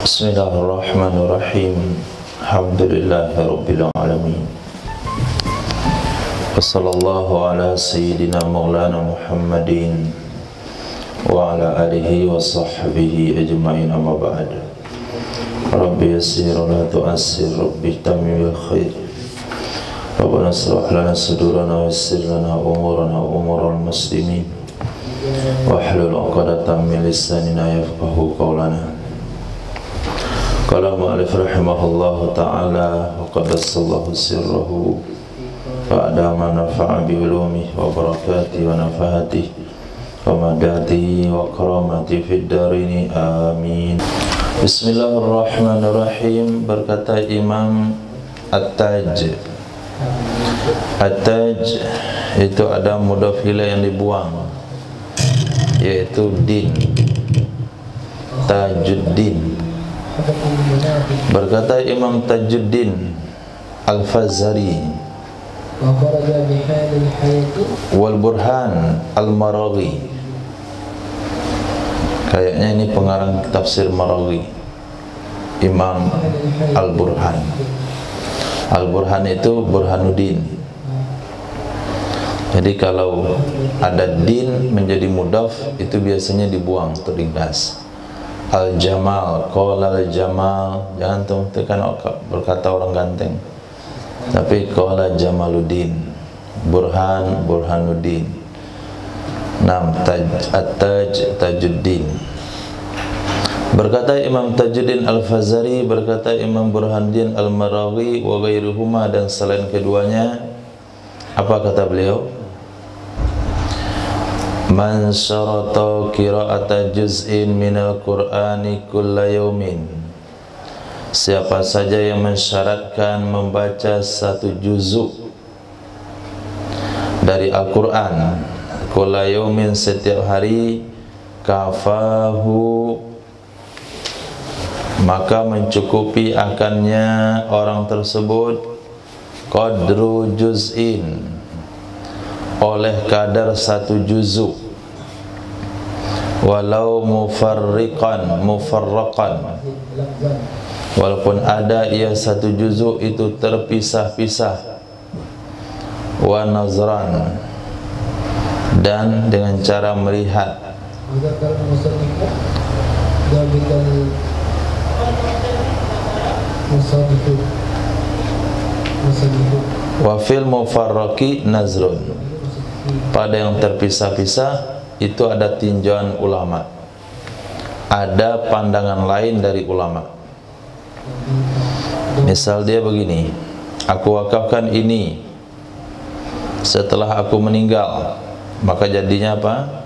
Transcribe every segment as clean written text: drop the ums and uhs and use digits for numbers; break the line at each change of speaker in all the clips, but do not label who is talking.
Bismillahirrahmanirrahim. Alhamdulillahirabbil alamin. Wassallallahu ala sayyidina maulana Muhammadin wa ala alihi wa sahbihi ajma'in, amma ba'd. Rabbi yassir wa la tu'assir, Rabbi tamim bil khair. Rabbana shrah lana sudurana wa yassir lana umurana wa umural muslimin. Wahlul 'uqdatam min lisanina yafqahu qawlana. Qala mu'allif rahimahullahu ta'ala wa qaddasallahu sirrahu fa adama nafa'a bi ulumihi wa barakatihi wa nafahatihi wa madatihi wa karamatihi fid darini amin. Bismillahirrahmanirrahim. Berkata Imam At-Taj, At-Taj itu ada mudhaf ilaih yang dibuang, yaitu din, Tajuddin. Berkata Imam Tajuddin Al-Fazari wal Burhan Al-Maraghi. Kayaknya ini pengarang tafsir Maraghi, Imam Al-Burhan. Al-Burhan itu Burhanuddin. Jadi kalau ada din menjadi mudhaf, itu biasanya dibuang atau digas. Al-Jamal, qala al-Jamal, jangan tekan berkata orang ganteng, tapi qala Jamaluddin. Burhan, Burhanuddin. At-Taj, Tajuddin. Berkata Imam Tajuddin Al-Fazari, berkata Imam Burhanuddin Al-Maraghi wa ghairuhuma, dan selain keduanya, apa kata beliau? Man syarata qira'ata juz'in minal Qur'ani kulla yaumin. Siapa saja yang mensyaratkan membaca satu juzuk dari Al-Quran kulla yaumin, setiap hari, kafahu, maka mencukupi akannya orang tersebut qadru juz'in, oleh kadar satu juzuk, walau mufarraqan, walaupun ada ia satu juzuk itu terpisah-pisah, wa nazran, dan dengan cara melihat. Wa fil mufarraqi nazrun, pada yang terpisah-pisah itu ada tinjauan ulama, ada pandangan lain dari ulama. Misal dia begini, aku wakafkan ini setelah aku meninggal, maka jadinya apa?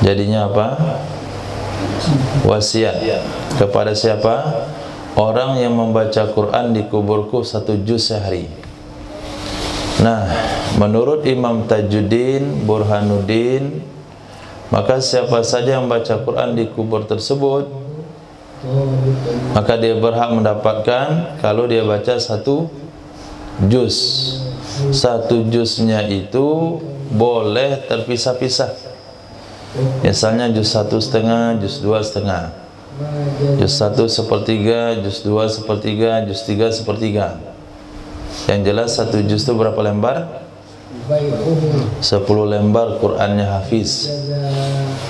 Jadinya apa? Wasiat. Kepada siapa? Orang yang membaca Quran di kuburku satu juz sehari. Nah, menurut Imam Tajuddin Burhanuddin, maka siapa saja yang baca Quran di kubur tersebut, maka dia berhak mendapatkan kalau dia baca satu juz. Satu juznya itu boleh terpisah-pisah. Misalnya juz 1,5, juz 2,5, juz 1/3, juz 2/3, juz 3/3. Yang jelas satu juz itu berapa lembar? 10 lembar Qur'annya hafiz.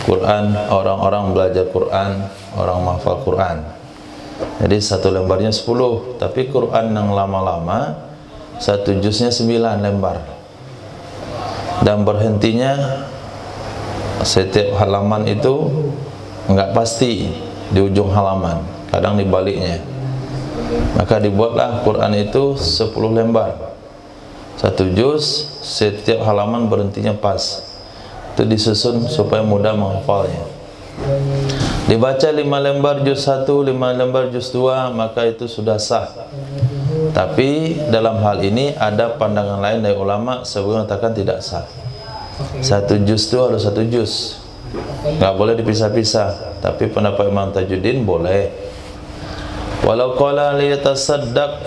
Quran, orang-orang belajar Quran, orang menghafal Quran. Jadi satu lembarnya 10, tapi Quran yang lama-lama satu juznya 9 lembar. Dan berhentinya setiap halaman itu enggak pasti di ujung halaman, kadang di baliknya. Maka dibuatlah Quran itu 10 lembar, satu juz, setiap halaman berhentinya pas. Itu disusun supaya mudah menghafalnya. Dibaca 5 lembar juz 1, 5 lembar juz 2, maka itu sudah sah. Tapi dalam hal ini ada pandangan lain dari ulama sebelum mengatakan tidak sah. Satu juz itu harus satu juz, nggak boleh dipisah-pisah. Tapi pendapat Imam Tajuddin boleh. Walau qala li yatasaddaq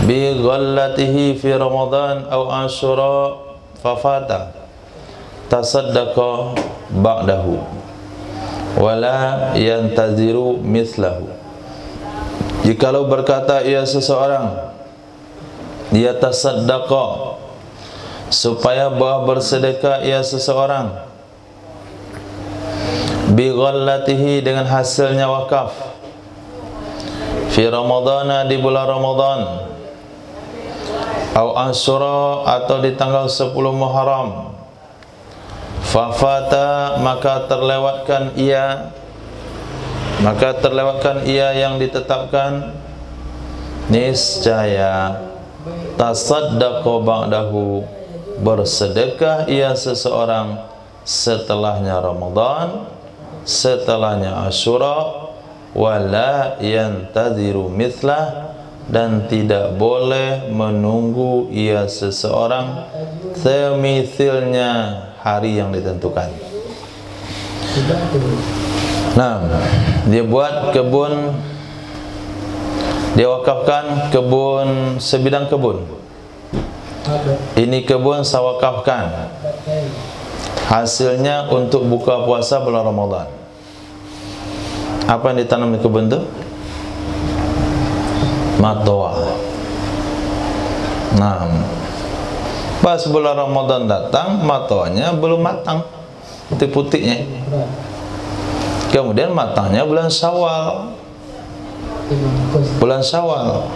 bi ghallatihi fi Ramadan aw Asyura fafata tasaddaqa ba'dahu wala yantaziru mithlahu. Jikalau berkata ia seseorang, dia tasaddaqa, supaya bersedekah ia seseorang, bi ghallatihi, dengan hasilnya wakaf, fi ramadana, di bulan Ramadan, au Asyura, atau di tanggal 10 Muharram, fafata, maka terlewatkan ia yang ditetapkan, niscaya tasaddaqa ba'dahu, bersedekah ia seseorang setelahnya Ramadan, setelahnya Asyura, wala yantaziru mithlah, dan tidak boleh menunggu ia seseorang semithilnya hari yang ditentukan. Nah, dia buat kebun, dia wakafkan kebun, sebidang kebun. Ini kebun saya wakafkan, hasilnya untuk buka puasa bulan Ramadan. Apa yang ditanam di kebun itu? Matoa. Nah, pas bulan Ramadan datang, matoanya belum matang, putih-putihnya. Kemudian matangnya bulan Syawal. Bulan Syawal.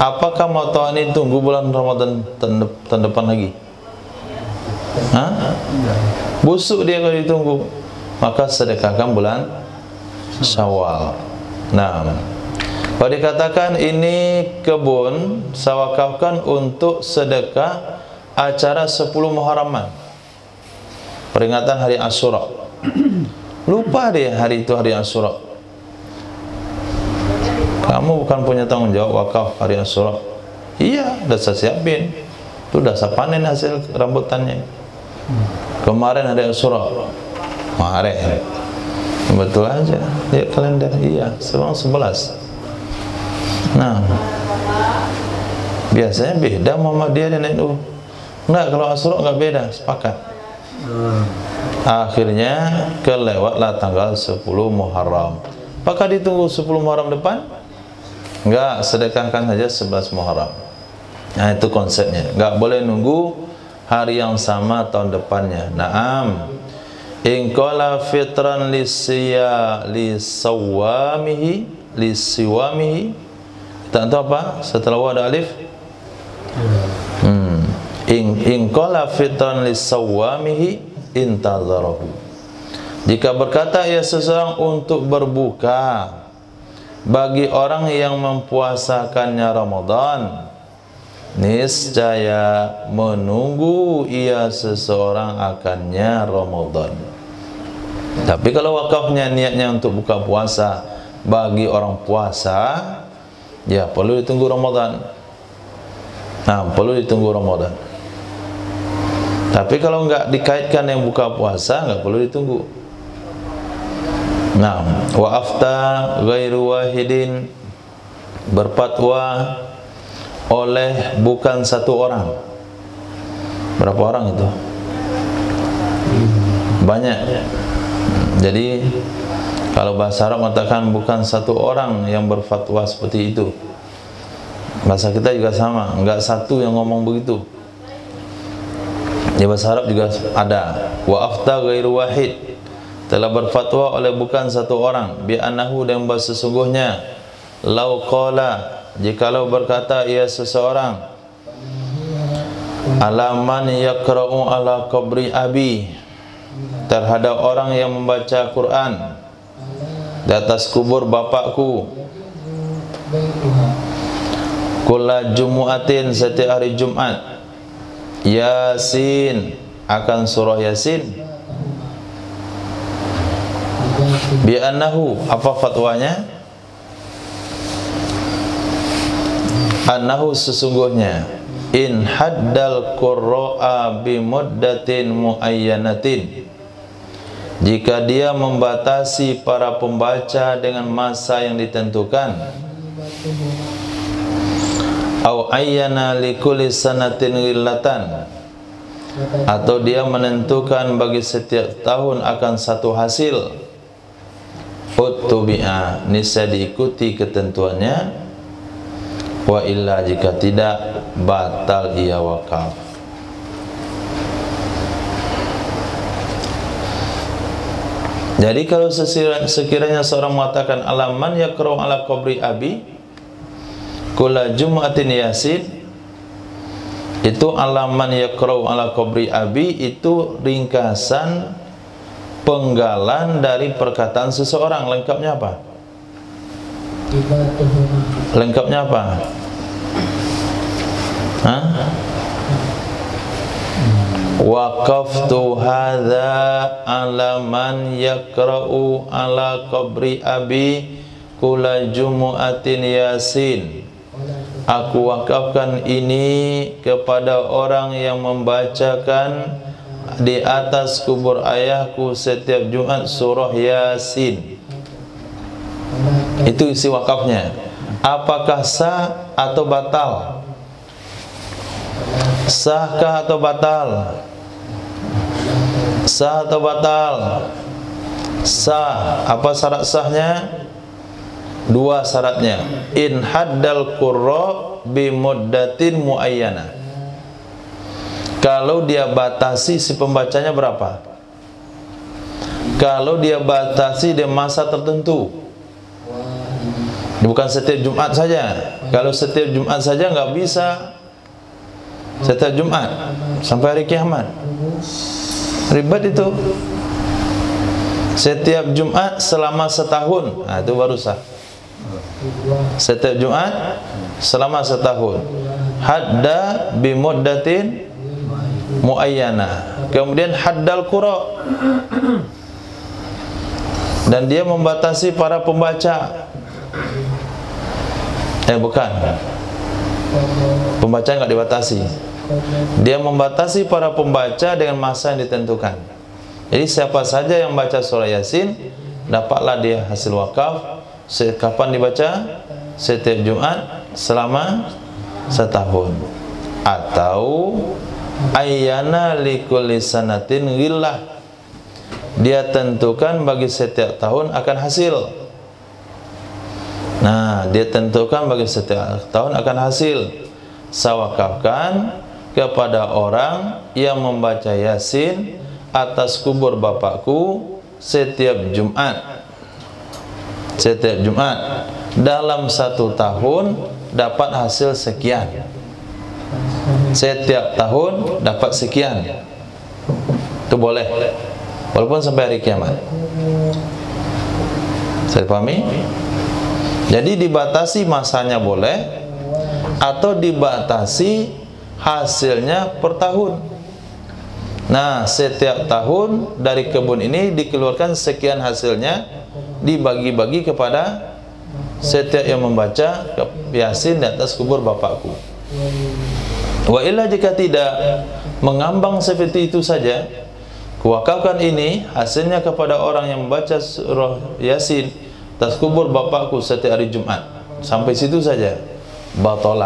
Apakah matoa ini tunggu bulan Ramadan tahun depan lagi? Hah? Busuk dia kalau ditunggu. Maka sedekahkan bulan Syawal. Nah, kalau dikatakan ini kebun saya wakafkan untuk sedekah acara 10 Muharraman, peringatan hari Asyura. Lupa dia hari itu hari Asyura. Kamu bukan punya tanggung jawab wakaf hari Asyura. Iya, udah saya siapin. Itu udah saya panen hasil rambutannya. Kemarin hari Asyura. Kemarin. Betul aja. Lihat kalender. Iya, 11. Nah, biasanya beda Muhammadiyah dan NU. Enggak, kalau Asyura enggak beda, sepakat. Akhirnya kelewatlah tanggal 10 Muharram. Apakah ditunggu 10 Muharram depan? Enggak, sedekahkan saja 11 Muharram. Nah, itu konsepnya. Enggak boleh nunggu hari yang sama tahun depannya. Naam. In qala fitran lisiwamihi. Tak tahu apa setelah wa ada alif. In qala fitran lisawamihi intazarahu. Jika berkata ia seseorang untuk berbuka bagi orang yang mempuasakannya Ramadan, niscaya menunggu ia seseorang akannya Ramadan. Tapi kalau wakafnya niatnya untuk buka puasa bagi orang puasa, ya perlu ditunggu Ramadan. Nah, perlu ditunggu Ramadan. Tapi kalau enggak dikaitkan yang buka puasa, enggak perlu ditunggu. Nah, wa afta ghairu wahidin, berfatwa oleh bukan satu orang. Berapa orang itu? Banyak. Jadi kalau bahasa Arab mengatakan bukan satu orang yang berfatwa seperti itu. Bahasa kita juga sama, enggak satu yang ngomong begitu. Di bahasa Arab juga ada. Wa afta ghairu wahid, telah berfatwa oleh bukan satu orang, bi annahu, dan sesungguhnya, lau qala, jikalau berkata ia seseorang, alaman yaqra'u ala qabri abi, terhadap orang yang membaca Quran di atas kubur bapakku, kulla jumu'atin, setiap hari Jumat, Yasin, akan surah Yasin, bi annahu, apa fatwanya? Annahu, sesungguhnya, in haddal qurra'a bi muddatin muayyanatin, jika dia membatasi para pembaca dengan masa yang ditentukan, au ayyana likulli sanatin ghillatan, atau dia menentukan bagi setiap tahun akan satu hasil, uttubi'a, niscaya diikuti ketentuannya, wa illa jika tidak batal ia wakaf. Jadi kalau sekiranya seorang mengatakan alaman yaqra'u ala qabri abi kulla jum'atin yasin, itu alaman yaqra'u ala qabri abi itu ringkasan penggalan dari perkataan seseorang. Lengkapnya apa? Lengkapnya apa? Hah? Waqaftu hadza ala man yaqra'u ala qabri abi kulla jumu'atin yasin. Aku wakafkan ini kepada orang yang membacakan di atas kubur ayahku setiap Jumat surah Yasin. Itu isi wakafnya. Apakah sah atau batal? Sahkah atau batal? Sah atau batal? Sah. Apa syarat sahnya? Dua syaratnya. In haddal qurra bi muddatin muayyana. Kalau dia batasi si pembacanya berapa? Kalau dia batasi di masa tertentu, bukan setiap Jumat saja. Kalau setiap Jumat saja nggak bisa. Setiap Jumat sampai hari kiamat, ribet itu. Setiap Jumat selama setahun, nah, itu baru sah. Setiap Jumat selama setahun. Hadda bi muddatin muayyana. Kemudian haddal qura, dan dia membatasi para pembaca. Bukan, pembaca nggak dibatasi. Dia membatasi para pembaca dengan masa yang ditentukan. Jadi siapa saja yang baca surah Yasin, dapatlah dia hasil wakaf. Kapan dibaca? Setiap Jumat selama setahun. Atau ayyana likulli sanatin ghillah, dia tentukan bagi setiap tahun akan hasil. Nah, dia tentukan bagi setiap tahun akan hasil. Saya wakafkan kepada orang yang membaca Yasin atas kubur bapakku setiap Jumat. Setiap Jumat dalam satu tahun dapat hasil sekian. Setiap tahun dapat sekian. Itu boleh, walaupun sampai hari kiamat. Saya pahami? Jadi dibatasi masanya boleh, atau dibatasi hasilnya per tahun. Nah, setiap tahun dari kebun ini dikeluarkan sekian hasilnya, dibagi-bagi kepada setiap yang membaca Yasin di atas kubur bapakku. Wa illa jika tidak, mengambang seperti itu saja, kuwakafkan ini hasilnya kepada orang yang membaca surah Yasin atas kubur bapakku setiap hari Jumat. Sampai situ saja, batal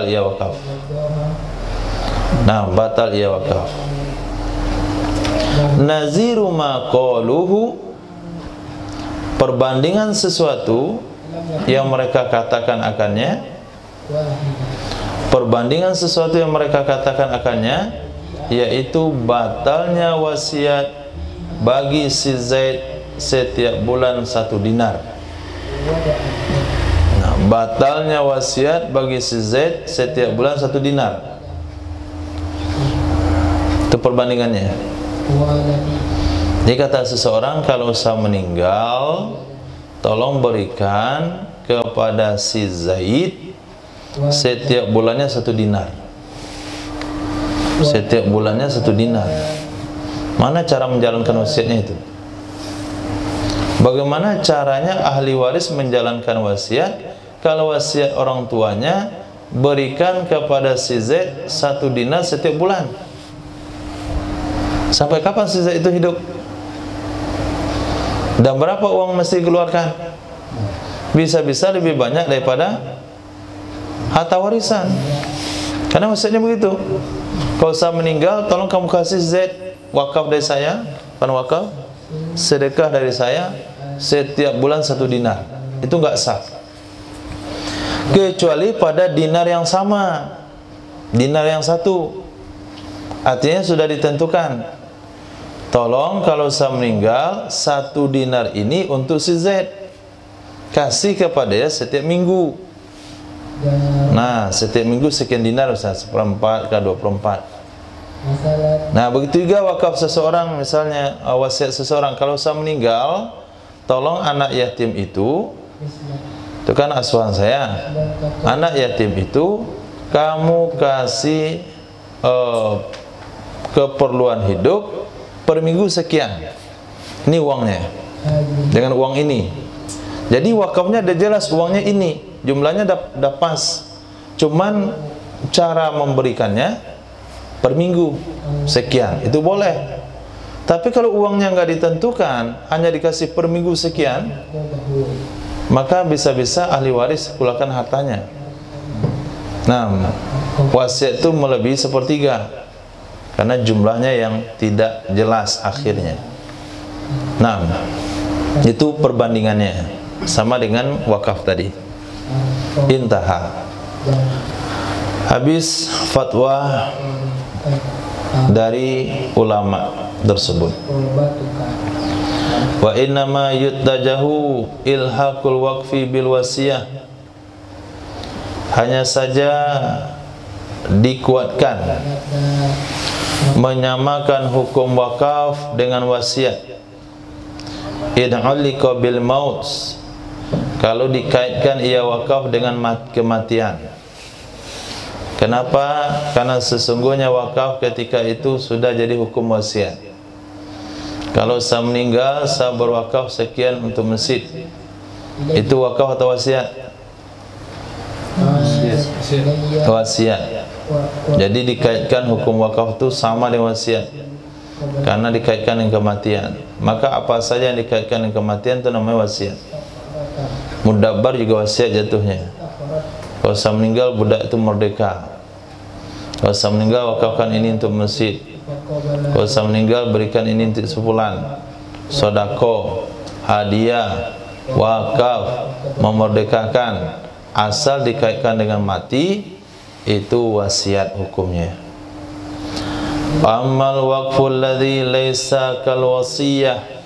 ia wakaf. Nah, batal ia wakaf. Naziru ma qaluhu, perbandingan sesuatu yang mereka katakan akannya, perbandingan sesuatu yang mereka katakan akannya, yaitu batalnya wasiat bagi si Zaid setiap bulan 1 dinar. Nah, batalnya wasiat bagi si Zaid setiap bulan 1 dinar. Itu perbandingannya. Jadi kata seseorang, kalau saya meninggal, tolong berikan kepada si Zaid setiap bulannya 1 dinar. Setiap bulannya 1 dinar. Mana cara menjalankan wasiatnya itu? Bagaimana caranya ahli waris menjalankan wasiat kalau wasiat orang tuanya berikan kepada si Zaid 1 dinar setiap bulan? Sampai kapan si Zaid itu hidup? Dan berapa uang mesti dikeluarkan? Bisa-bisa lebih banyak daripada harta warisan. Karena wasiatnya begitu. Kalau saya meninggal, tolong kamu kasih Zaid wakaf dari saya, bukan wakaf, sedekah dari saya setiap bulan 1 dinar. Itu nggak sah. Kecuali pada dinar yang sama, dinar yang satu. Artinya sudah ditentukan. Tolong kalau saya meninggal, 1 dinar ini untuk si Z, kasih kepada dia setiap minggu. Nah, setiap minggu sekian dinar, Ustaz, 1/4 ke 2/4. Nah, begitu juga wakaf seseorang, misalnya wasiat seseorang, kalau saya meninggal, tolong anak yatim itu kan asuhan saya, anak yatim itu kamu kasih keperluan hidup per minggu sekian, ini uangnya, dengan uang ini. Jadi wakafnya udah jelas, uangnya ini, jumlahnya udah pas, cuman cara memberikannya per minggu sekian, itu boleh. Tapi kalau uangnya nggak ditentukan, hanya dikasih per minggu sekian, maka bisa-bisa ahli waris pulakan hartanya. Nah, wasiat itu melebihi 1/3 karena jumlahnya yang tidak jelas akhirnya. Nah, itu perbandingannya sama dengan wakaf tadi. Intaha. Habis fatwa dari ulama tersebut. Wa innama yuttajahu ilhaqul waqfi bil wasiyah. Hanya saja dikuatkan menyamakan hukum wakaf dengan wasiat. Id'alika bil maut, kalau dikaitkan ia wakaf dengan kematian. Kenapa? Karena sesungguhnya wakaf ketika itu sudah jadi hukum wasiat. Kalau saya meninggal, saya berwakaf sekian untuk masjid, itu wakaf atau wasiat? Wasiat. Jadi dikaitkan hukum wakaf itu sama dengan wasiat, karena dikaitkan dengan kematian. Maka apa saja yang dikaitkan dengan kematian itu namanya wasiat. Mudabbar juga wasiat jatuhnya. Kalau saya meninggal, budak itu merdeka. Kalau saya meninggal, wakafkan ini untuk masjid. Kalau saya meninggal, berikan ini untuk sebulan. Sedekah, hadiah, wakaf, memerdekakan, asal dikaitkan dengan mati, itu wasiat hukumnya. Amal waqful ladzi laisa kal wasiyah.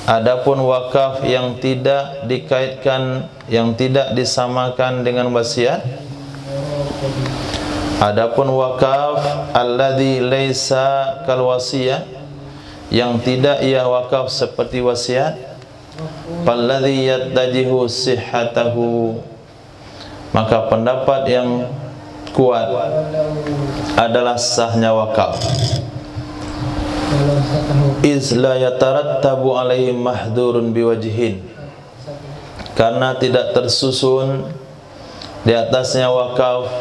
Adapun wakaf yang tidak dikaitkan, yang tidak disamakan dengan wasiat. Adapun wakaf alladzi laisa kal wasiyah, yang tidak ia wakaf seperti wasiat, falladzi yattajihu sihhatahu, maka pendapat yang kuat adalah sahnya wakaf. Iz la yatarattabu alaihi mahdurun biwajhin, karena tidak tersusun di atasnya wakaf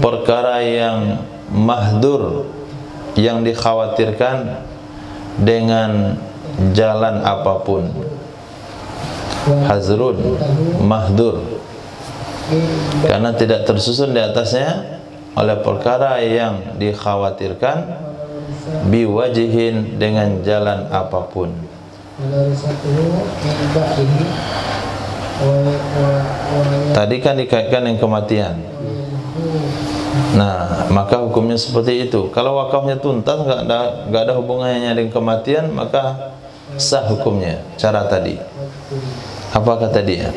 perkara yang mahdur, yang dikhawatirkan dengan jalan apapun. Hazrun, mahdur, karena tidak tersusun di atasnya oleh perkara yang dikhawatirkan, biwajihin, dengan jalan apapun. Tadi kan dikaitkan dengan kematian. Nah, maka hukumnya seperti itu. Kalau wakafnya tuntas, nggak ada hubungannya dengan kematian, maka sah hukumnya. Cara tadi. Apa kata dia?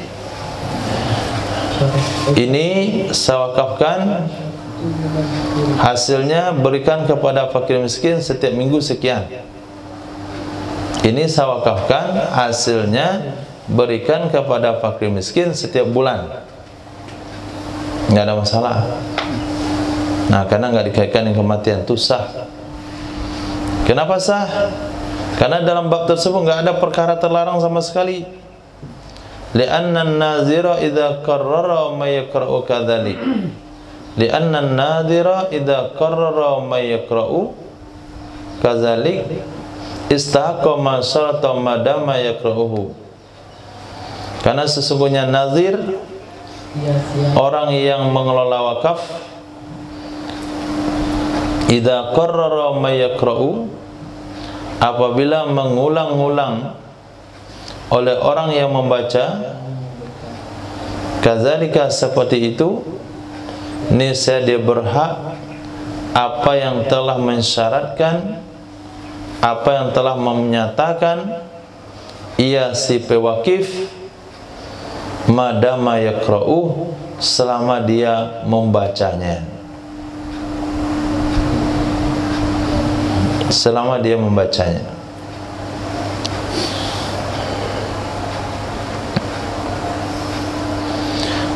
Ini saya wakafkan, hasilnya berikan kepada fakir miskin setiap minggu sekian. Ini saya wakafkan, hasilnya berikan kepada fakir miskin setiap bulan. Nggak ada masalah. Nah, karena nggak dikaitkan dengan kematian, itu sah. Kenapa sah? Karena dalam bab tersebut nggak ada perkara terlarang sama sekali. Li'anna an-nazira idza qarrara ma yaqra'u kadzalik. Li'anna an-nazira idza qarrara ma yaqra'u kadzalik istahaqqa ma syarata ma dama yaqra'uhu. Karena sesungguhnya nazir, orang yang mengelola wakaf, idza qarrara ma yaqra'u, apabila mengulang-ulang oleh orang yang membaca, kadzalika seperti itu, niscaya dia berhak apa yang telah mensyaratkan, apa yang telah menyatakan ia si pewakif, madama yaqra'u, selama dia membacanya, selama dia membacanya.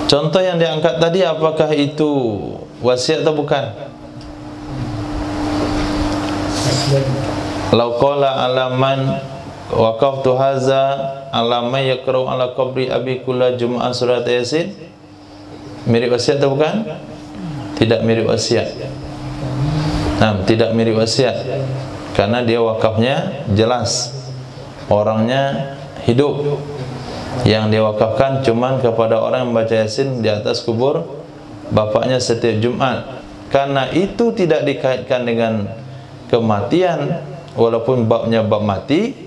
Contoh yang diangkat tadi, apakah itu wasiat atau bukan? Lau qala alaman waqaftu haza alama yaqra'u ala qabri abi kulla jum'ah surat Yasin, mirip wasiat atau bukan? Tidak mirip wasiat. Nah, tidak mirip wasiat karena dia wakafnya jelas, orangnya hidup. Yang dia wakafkan cuman kepada orang yang membaca Yasin di atas kubur bapaknya setiap Jumat. Karena itu tidak dikaitkan dengan kematian, walaupun babnya bab mati,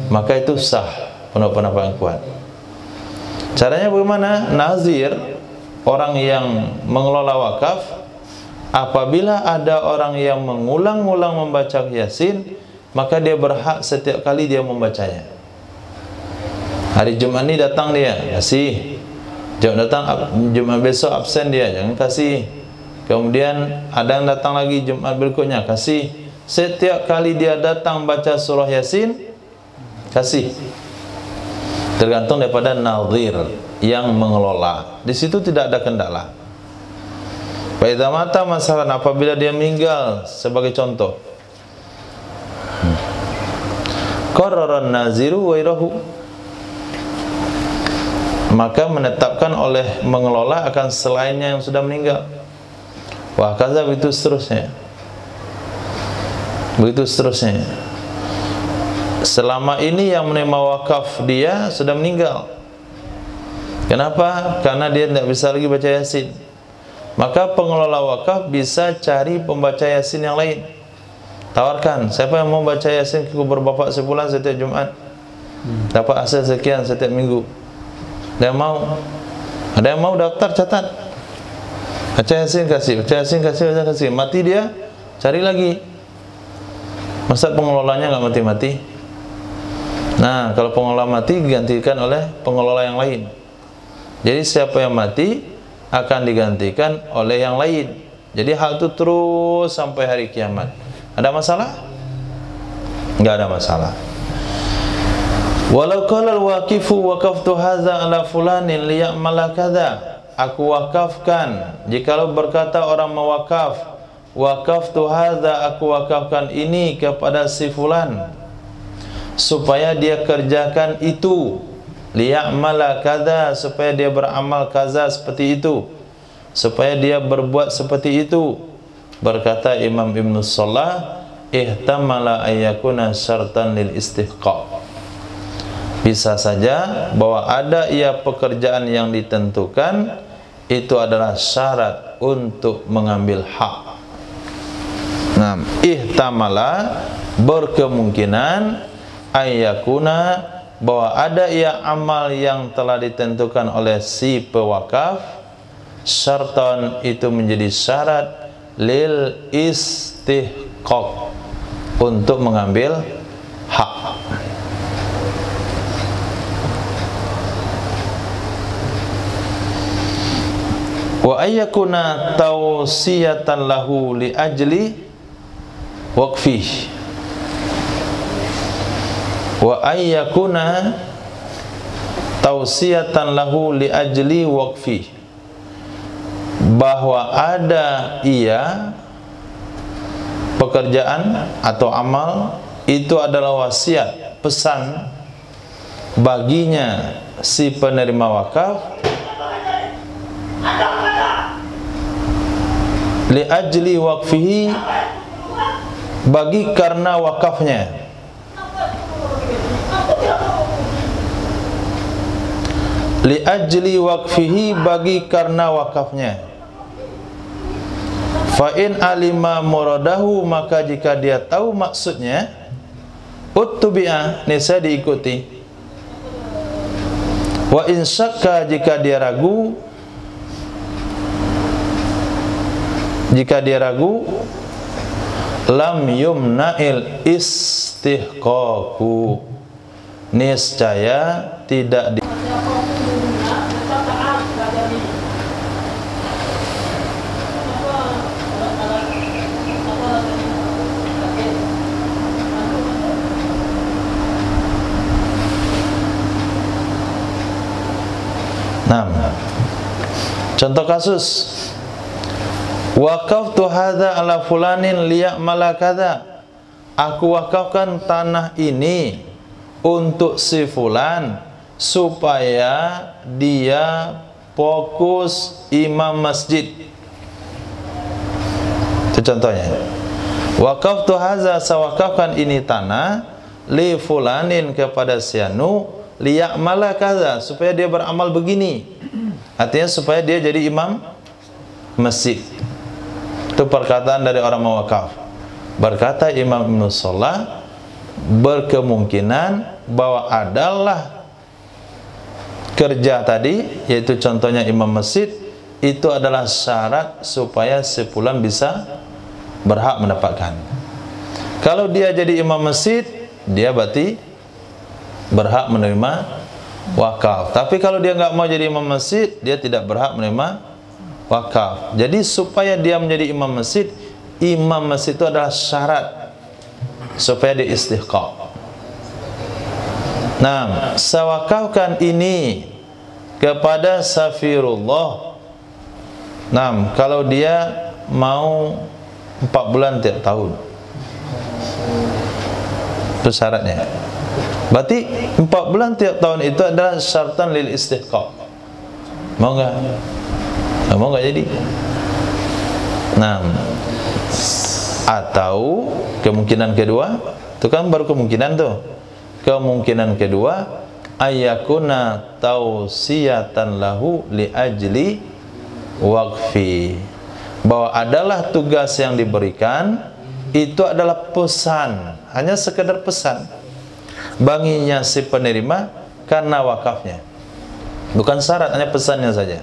maka itu sah, pendapat yang kuat. Caranya bagaimana? Nazir, orang yang mengelola wakaf, apabila ada orang yang mengulang-ulang membaca Yasin, maka dia berhak setiap kali dia membacanya. Hari Jumat ni datang dia, kasih. Jumat datang, Jumat besok absen dia, jangan kasih. Kemudian ada yang datang lagi Jumat berikutnya, kasih. Setiap kali dia datang baca surah Yasin, kasih. Tergantung daripada nazir yang mengelola. Di situ tidak ada kendala. Fa idza mata masalan, apabila dia meninggal, sebagai contoh, qarrara an-naziru wairahu, maka menetapkan oleh mengelola akan selainnya yang sudah meninggal. Wah, kaza, begitu seterusnya. Begitu seterusnya. Selama ini yang menerima wakaf dia sudah meninggal. Kenapa? Karena dia tidak bisa lagi baca Yasin. Maka pengelola wakaf bisa cari pembaca Yasin yang lain. Tawarkan, siapa yang mau baca Yasin ke kubur bapak sebulan setiap Jumat, dapat hasil sekian setiap minggu. Ada yang mau? Ada yang mau daftar, catat. Baca Yasin kasih, baca Yasin kasih, baca kasih. Mati dia, cari lagi. Masa pengelolanya nggak mati-mati? Nah, kalau pengelola mati digantikan oleh pengelola yang lain. Jadi siapa yang mati akan digantikan oleh yang lain. Jadi hal itu terus sampai hari kiamat. Ada masalah? Nggak ada masalah. Walau qala al-waqifu waqaftu hadza ala fulanin liya'mala kadza, aku wakafkan, jikalau berkata orang mewakaf, waqaftu hadza, aku wakafkan ini kepada si fulan supaya dia kerjakan itu, liya'mala kadza, supaya dia beramal kaza seperti itu, supaya dia berbuat seperti itu. Berkata Imam Ibnu Salah, ihtamala ayyakuna syartan lil istihqaq, bisa saja bahwa ada ia pekerjaan yang ditentukan itu adalah syarat untuk mengambil hak. Nah, ihtamala, berkemungkinan, ayyakuna, bahwa ada ia amal yang telah ditentukan oleh si pewakaf, syartan, itu menjadi syarat, lil istihqaq, untuk mengambil hak. Wa ayyakuna tawsiyatan lahu li ajli waqfih, wa ayyakuna tawsiyatan lahu li ajli waqfih, bahwa ada ia pekerjaan atau amal itu adalah wasiat, pesan baginya si penerima wakaf, li ajli waqfihi, bagi karena wakafnya, li ajli waqfihi, bagi karena wakafnya. Fa in alima muradahu, maka jika dia tahu maksudnya, uttubi'a, niscaya diikuti. Wa in syakka, jika dia ragu, lam yumna'il istihqaqu, niscaya tidak di contoh kasus, waqaftu hadza ala fulanin liya'mala kadza, aku wakafkan tanah ini untuk si fulan supaya dia fokus imam masjid. Itu contohnya. Waqaftu hadza, saya wakafkan ini tanah li fulanin, kepada si anu, liya'mala kadza, supaya dia beramal begini. Artinya supaya dia jadi imam masjid. Itu perkataan dari orang mewakaf. Berkata Imam Ibnu Shalah, berkemungkinan bahwa adalah kerja tadi, yaitu contohnya imam masjid, itu adalah syarat supaya si fulan bisa berhak mendapatkan. Kalau dia jadi imam masjid, dia berarti berhak menerima wakaf. Tapi kalau dia nggak mau jadi imam masjid, dia tidak berhak menerima wakaf. Jadi supaya dia menjadi imam masjid itu adalah syarat supaya dia istihqaq. Nah, saya wakafkan ini kepada Safirullah. Nah, kalau dia mau 4 bulan tiap tahun, itu syaratnya. Berarti 4 bulan tiap tahun itu adalah syaratan lil istihqaq. Mau nggak? Mau nggak jadi? Nah, atau kemungkinan kedua, itu kan baru kemungkinan tuh. Kemungkinan kedua, ayyakuna tausiyatan lahu li ajli waqfi, bahwa adalah tugas yang diberikan itu adalah pesan, hanya sekedar pesan baginya si penerima karena wakafnya, bukan syarat, hanya pesannya saja.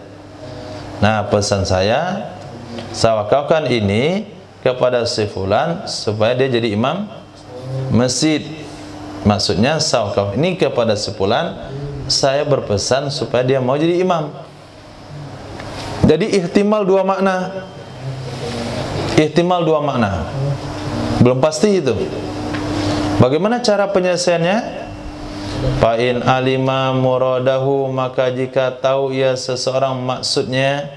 Nah, pesan saya wakafkan ini kepada si fulan supaya dia jadi imam masjid. Maksudnya saya wakaf ini kepada si fulan, saya berpesan supaya dia mau jadi imam. Jadi ihtimal dua makna. Ihtimal dua makna. Belum pasti itu. Bagaimana cara penyelesaiannya? Fa'in alima muradahu, maka jika tahu ia seseorang maksudnya,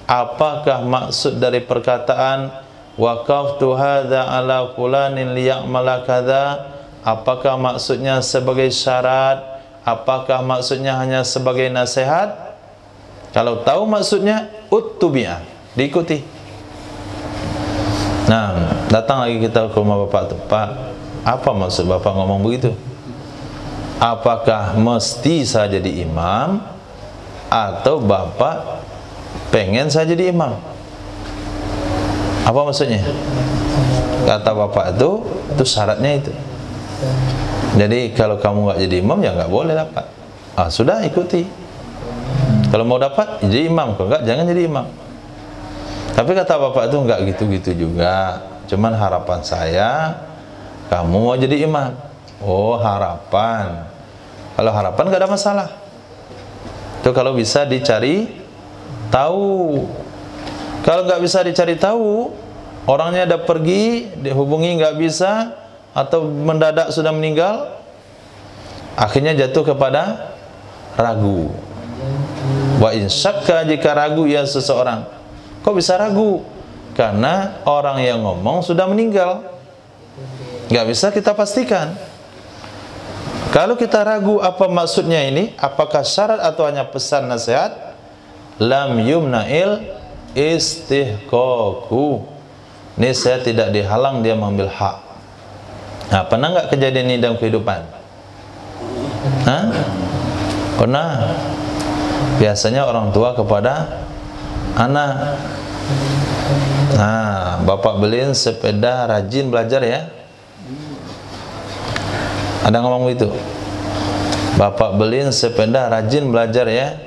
apakah maksud dari perkataan waqaftu hadza ala fulanin liya'mala kadza, apakah maksudnya sebagai syarat, apakah maksudnya hanya sebagai nasihat? Kalau tahu maksudnya, uttubi'ah, diikuti. Nah, datang lagi kita ke rumah bapak tuh, Pak, apa maksud bapak ngomong begitu? Apakah mesti saya jadi imam, atau bapak pengen saya jadi imam? Apa maksudnya? Kata bapak itu syaratnya itu. Jadi kalau kamu nggak jadi imam, ya nggak boleh dapat. Sudah, ikuti. Kalau mau dapat jadi imam, kalau nggak jangan jadi imam. Tapi kata bapak itu nggak gitu-gitu juga. Cuman harapan saya kamu mau jadi imam. Oh, harapan. Kalau harapan nggak ada masalah. Itu kalau bisa dicari tahu. Kalau nggak bisa dicari tahu, orangnya ada pergi, dihubungi nggak bisa, atau mendadak sudah meninggal, akhirnya jatuh kepada ragu. Wa in syakka, jika ragu ya seseorang. Kok bisa ragu? Karena orang yang ngomong sudah meninggal, nggak bisa kita pastikan. Kalau kita ragu apa maksudnya ini, apakah syarat atau hanya pesan nasihat, lam yumna'il istihqaqu, ini saya tidak dihalang dia mengambil hak. Nah, pernah nggak kejadian ini dalam kehidupan? Pernah. Biasanya orang tua kepada anak. Nah, bapak beliin sepeda, rajin belajar ya. Ada ngomong begitu. Bapak beliin sepeda, rajin belajar ya,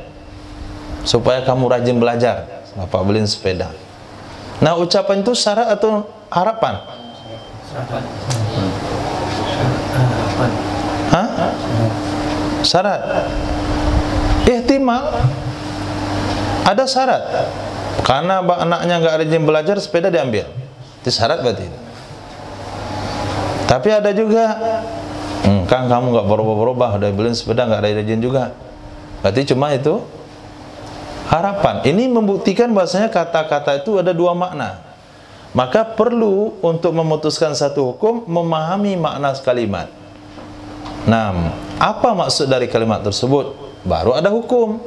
supaya kamu rajin belajar. Bapak beliin sepeda. Nah, ucapan itu syarat atau harapan? Hah? Syarat. Ihtimal. Ada syarat. Karena anaknya nggak rajin belajar, sepeda diambil. Itu syarat berarti. Tapi ada juga, Kang, kamu nggak berubah-berubah, udah beliin sepeda nggak rajin juga. Berarti cuma itu harapan. Ini membuktikan bahasanya kata-kata itu ada dua makna. Maka perlu untuk memutuskan satu hukum memahami makna kalimat. Nah, apa maksud dari kalimat tersebut? Baru ada hukum.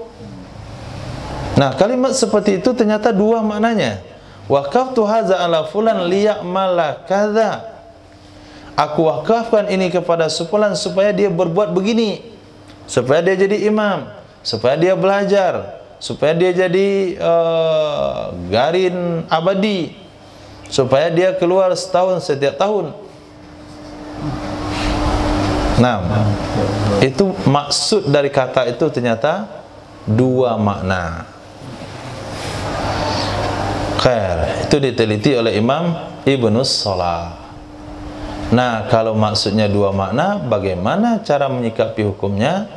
Nah, kalimat seperti itu ternyata dua maknanya. Waqaftu hadza ala fulan liya'mala kadza. Aku wakafkan ini kepada fulan supaya dia berbuat begini, supaya dia jadi imam, supaya dia belajar, supaya dia jadi garin abadi, supaya dia keluar setahun setiap tahun. Nah, itu maksud dari kata itu ternyata dua makna. Khair, itu diteliti oleh Imam Ibnu Salah. Nah, kalau maksudnya dua makna, bagaimana cara menyikapi hukumnya?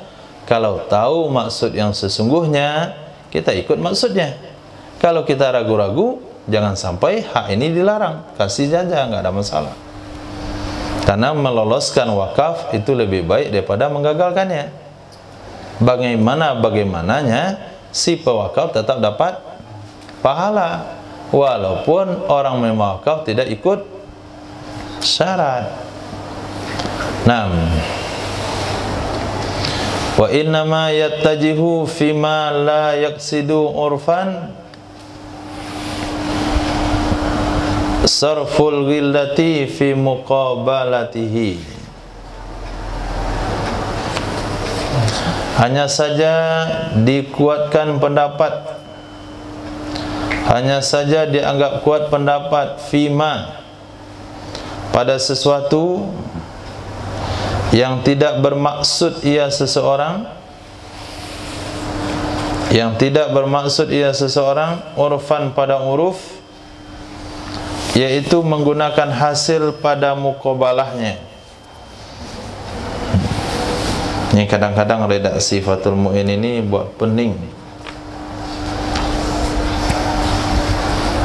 Kalau tahu maksud yang sesungguhnya, kita ikut maksudnya. Kalau kita ragu-ragu, jangan sampai hak ini dilarang, kasih saja, nggak ada masalah. Karena meloloskan wakaf itu lebih baik daripada menggagalkannya. Bagaimananya si pewakaf tetap dapat pahala, walaupun orang mewakaf tidak ikut syarat. Naam. Wa innama yattajihu fima la yaqsidu urfan sarful ghillati fi muqabalatihi. Hanya saja dikuatkan pendapat, hanya saja dianggap kuat pendapat fima, pada sesuatu yang tidak bermaksud ia seseorang, urfan pada uruf, yaitu menggunakan hasil pada muqabalahnya. Ini kadang-kadang redaksi Fathul Mu'in ini buat pening.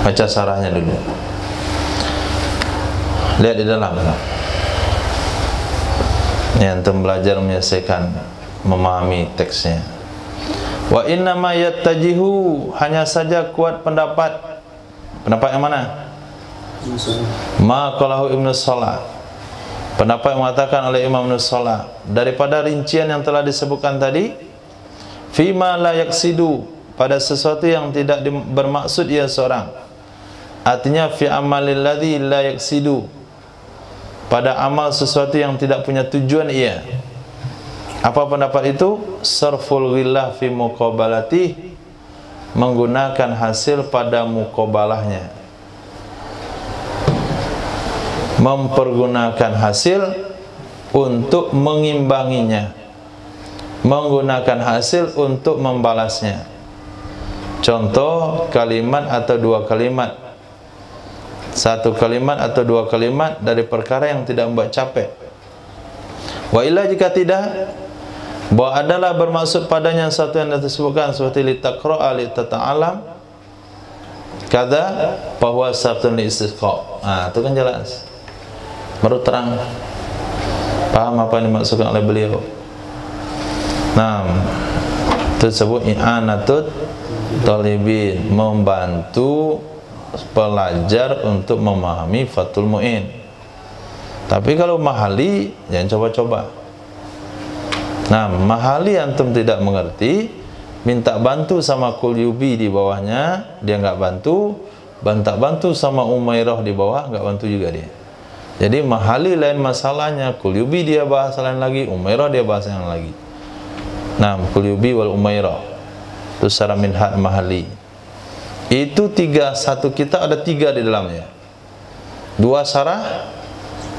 Baca sarahnya dulu. Lihat di dalam. Ini antum belajar menyelesaikan, memahami teksnya. Wa inna ma yattajihu, hanya saja kuat pendapat. Pendapat yang mana? Ma qalahu Ibnu Salah. Pendapat yang mengatakan oleh Imam Ibnu Salah daripada rincian yang telah disebutkan tadi, fima la yaqsidu, pada sesuatu yang tidak bermaksud ia seorang. Artinya fi amalil ladzi la yaqsidu, pada amal sesuatu yang tidak punya tujuan ia. Apa pendapat itu? Sarful ghillah fi muqabalati, menggunakan hasil pada muqabalahnya, mempergunakan hasil untuk mengimbanginya, menggunakan hasil untuk membalasnya. Contoh kalimat atau dua kalimat, satu kalimat atau dua kalimat dari perkara yang tidak membuat capek. Wa illa, jika tidak, bahwa adalah bermaksud padanya satu yang disebutkan seperti litaqra'a litata'alam kada bahwa sabtun istisqa. Itu kan jelas, baru terang, paham apa yang dimaksudkan oleh beliau. Nah, itu disebut i'anatut talibin, membantu pelajar untuk memahami Fathul Mu'in. Tapi kalau mahali, jangan coba-coba. Nah, mahali antum tidak mengerti, minta bantu sama Qulyubi di bawahnya, dia nggak bantu. Bantu sama Umairah di bawah, nggak bantu juga dia. Jadi mahali lain masalahnya, Qulyubi dia bahas lain lagi, Umairah dia bahas yang lagi. Nah, Qulyubi wal Umairah itu secara minhaj mahali. Itu satu kitab ada 3 di dalamnya. 2 syarah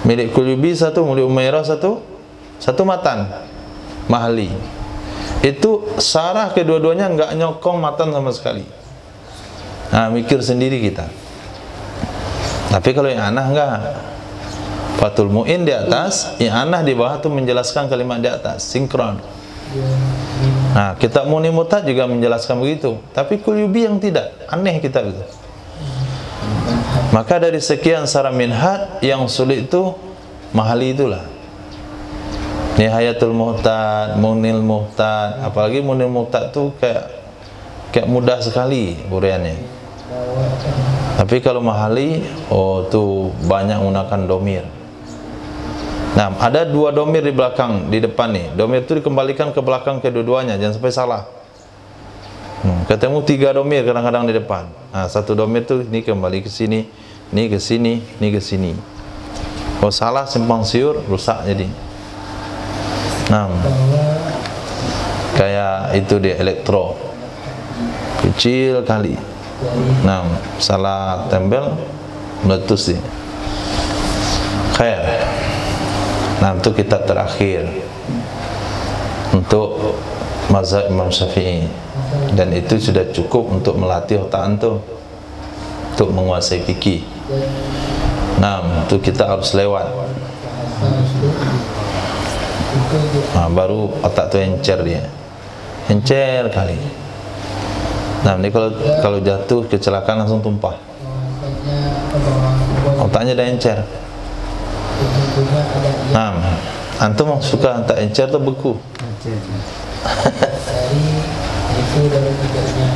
milik Qulyubi, 1 milik Umairah, 1 matan. mahali. Itu sarah kedua-duanya nggak nyokong matan sama sekali. Nah, mikir sendiri kita. Tapi kalau yang anah enggak. Fathul Mu'in di atas, yang anah di bawah itu menjelaskan kalimat di atas, sinkron. Nah, kitab Mu'ni Mu'tad juga menjelaskan begitu. Tapi Qulyubi yang tidak, aneh kitab itu. Maka dari sekian sarah minhaj, yang sulit itu mahali itulah. Nihayatul Mu'tad, Munil Mu'tad, apalagi Munil Mu'tad itu kayak mudah sekali uraiannya. Tapi kalau mahali, oh tuh banyak menggunakan domir. Nah, ada dua domir di belakang, di depan nih. Domir itu dikembalikan ke belakang kedua-duanya, jangan sampai salah. Ketemu 3 domir kadang-kadang di depan. Nah, satu domir itu ini kembali ke sini, ini ke sini, ini ke sini. Kalau salah simpang siur, rusak jadi. Nah, kayak itu dia elektro, kecil kali. Nah, salah tempel, meletus dia. Khair. Nah, itu kitab terakhir untuk mazhab Imam Syafi'i, dan itu sudah cukup untuk melatih otak antum untuk menguasai fikih. Nah, itu kita harus lewat. Nah, baru otak itu encer dia, encer kali. Nah, ini kalau jatuh kecelakaan langsung tumpah. Otaknya udah encer. Nah, antum suka tak encer atau beku?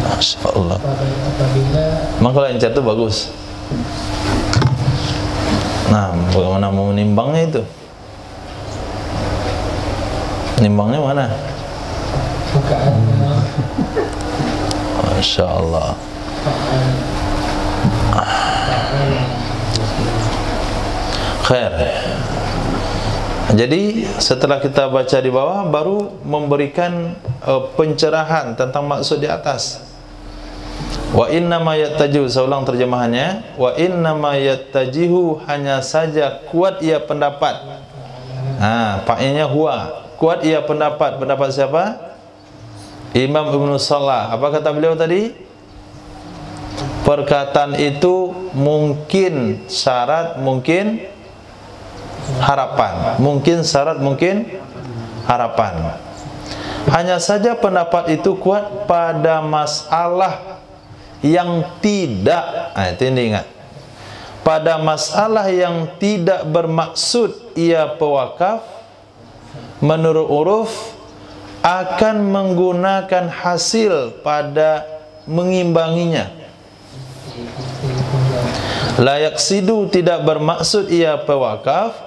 Masya Allah. Memang kalau encer itu bagus. Nah, bagaimana mau menimbangnya itu? Nimbangnya mana? Masya Allah. Khair. Jadi setelah kita baca di bawah, baru memberikan pencerahan tentang maksud di atas. Wa innama yattajihu, saya ulang terjemahannya. Wa innama yattajihu, hanya saja kuat ia pendapat. Paknya huwa, kuat ia pendapat. Pendapat siapa? Imam Ibnu Salah. Apa kata beliau tadi? Perkataan itu mungkin syarat, mungkin harapan. Mungkin syarat, mungkin harapan. Hanya saja pendapat itu kuat pada masalah yang tidak, itu diingat, pada masalah yang tidak bermaksud ia pewakaf, menurut uruf akan menggunakan hasil pada mengimbanginya. Layak sidu, tidak bermaksud ia pewakaf,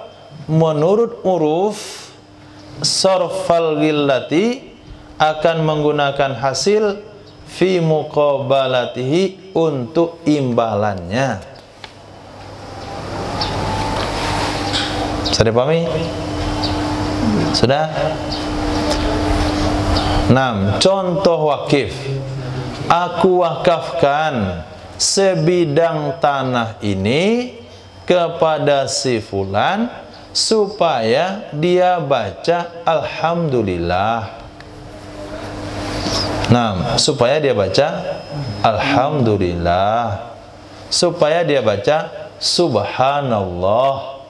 menurut uruf sarfal ghillati akan menggunakan hasil fi muqabalatihi, untuk imbalannya. Sudah dipahami? Sudah? 6. Contoh wakif. Aku wakafkan sebidang tanah ini kepada si fulan supaya dia baca alhamdulillah. Nah, supaya dia baca alhamdulillah, supaya dia baca subhanallah.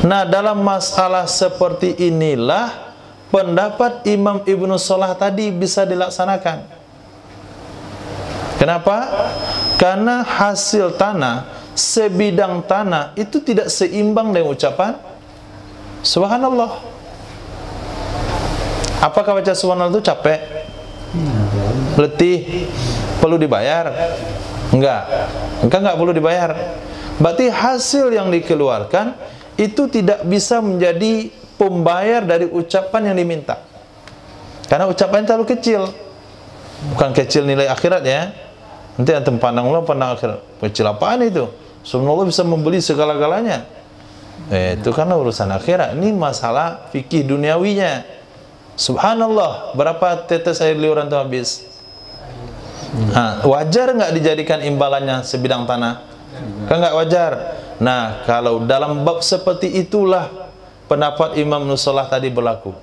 Nah, dalam masalah seperti inilah pendapat Imam Ibnu Salah tadi bisa dilaksanakan. Kenapa? Karena hasil tanah, sebidang tanah itu tidak seimbang dengan ucapan subhanallah. Apakah baca subhanallah itu capek? Letih? Perlu dibayar? Enggak perlu dibayar. Berarti hasil yang dikeluarkan itu tidak bisa menjadi pembayar dari ucapan yang diminta. Karena ucapan terlalu kecil. Bukan kecil nilai akhirat ya. Nanti antum pandang Allah, pandang akhirat. Kecil apaan itu? Subhanallah bisa membeli segala-galanya. Itu karena urusan akhirat. Ini masalah fikih duniawinya. Subhanallah, berapa tetes air liuran itu habis? Wajar nggak dijadikan imbalannya sebidang tanah? Kan nggak wajar. Nah, kalau dalam bab seperti itulah pendapat Imam Nusalah tadi berlaku.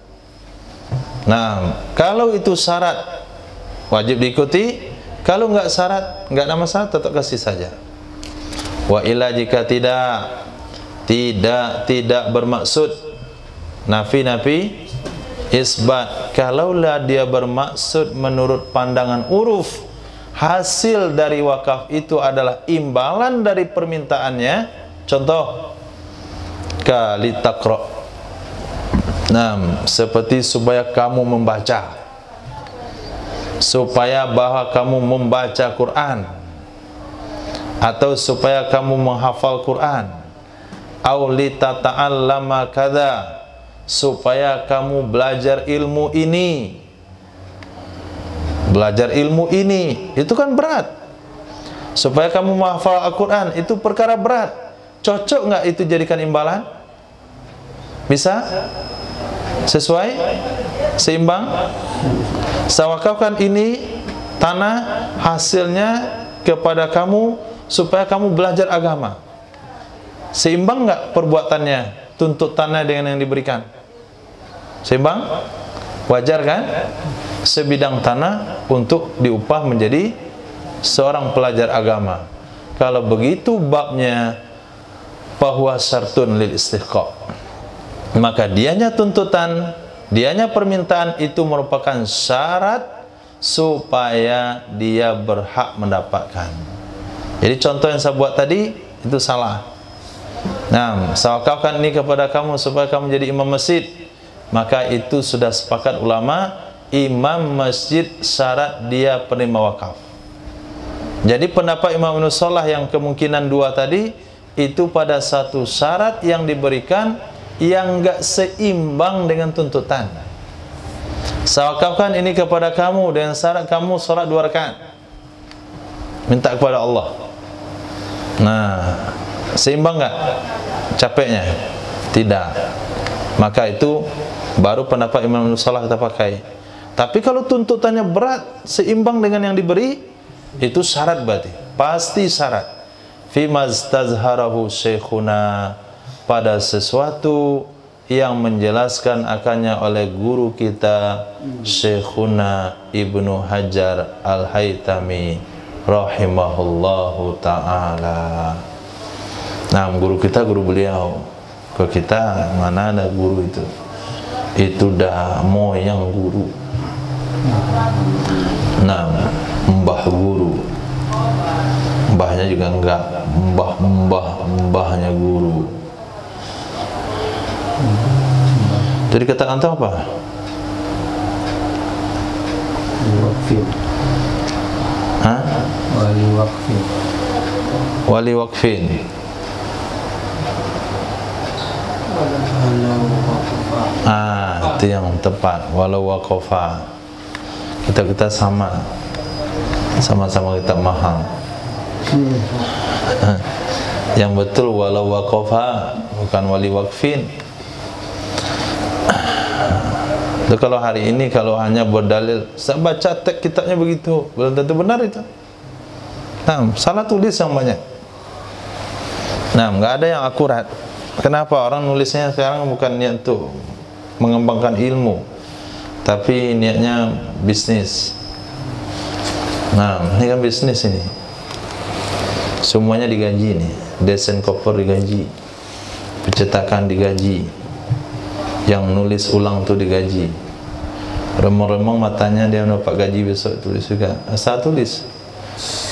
Nah, kalau itu syarat wajib diikuti, kalau enggak syarat, enggak ada masalah, tetap kasih saja. Wa illa jika tidak bermaksud nafi isbat, kalaulah dia bermaksud menurut pandangan uruf hasil dari wakaf itu adalah imbalan dari permintaannya, contoh kali takra. Nah, seperti supaya kamu membaca, supaya bahwa kamu membaca Quran, atau supaya kamu menghafal Quran, au litata'allama kadza, supaya kamu belajar ilmu ini. Belajar ilmu ini itu kan berat. Supaya kamu menghafal Al-Quran itu perkara berat. Cocok nggak itu jadikan imbalan? Bisa? Sesuai? Seimbang? Saya wakafkan ini tanah hasilnya kepada kamu supaya kamu belajar agama. Seimbang nggak perbuatannya, tuntutannya dengan yang diberikan? Seimbang? Wajar kan? Sebidang tanah untuk diupah menjadi seorang pelajar agama. Kalau begitu babnya bahwa syartun lil istiqaq, maka dianya tuntutan, dianya permintaan itu merupakan syarat supaya dia berhak mendapatkan. Jadi contoh yang saya buat tadi itu salah. Nah, saya wakafkan ini kepada kamu supaya kamu jadi imam masjid, maka itu sudah sepakat ulama, imam masjid syarat dia penerima wakaf. Jadi pendapat Imam Nusalah yang kemungkinan dua tadi itu pada satu syarat yang diberikan yang enggak seimbang dengan tuntutan. Saya wakafkan ini kepada kamu dengan syarat kamu salat 2 rakaat, minta kepada Allah. Nah, seimbang enggak capeknya? Tidak. Maka itu baru pendapat Imam Nusalah kita pakai. Tapi kalau tuntutannya berat, seimbang dengan yang diberi, itu syarat berarti. Pasti syarat. Fimaztazharahu syekhuna, pada sesuatu yang menjelaskan akannya oleh guru kita Syekhuna Ibnu Hajar Al-Haytami rahimahullahu ta'ala. Nah, guru kita, guru beliau. Ke kita mana ada guru itu? Itu dah moyang guru. Nah, mbah guru. Mbahnya juga enggak, mbahnya guru. Jadi kata antum apa?
Wakfin.
Hah?
Wali wakfin.
Wali wakfin. Itu yang tepat. Walau waqafa. Kita sama-sama kita mahal. Yang betul walau waqafa, bukan wali wakfin. Itu kalau hari ini kalau hanya berdalil, saya baca teks kitabnya begitu, belum tentu benar itu. Nah, salah tulis yang banyak. Nah, nggak ada yang akurat. Kenapa? Orang nulisnya sekarang bukan niat untuk mengembangkan ilmu, tapi niatnya bisnis. Nah, ini kan bisnis ini. Semuanya digaji nih. Desain cover digaji, percetakan digaji, yang nulis ulang tuh digaji. Remang-remang matanya dia dapat gaji besok tulis juga. Asal tulis.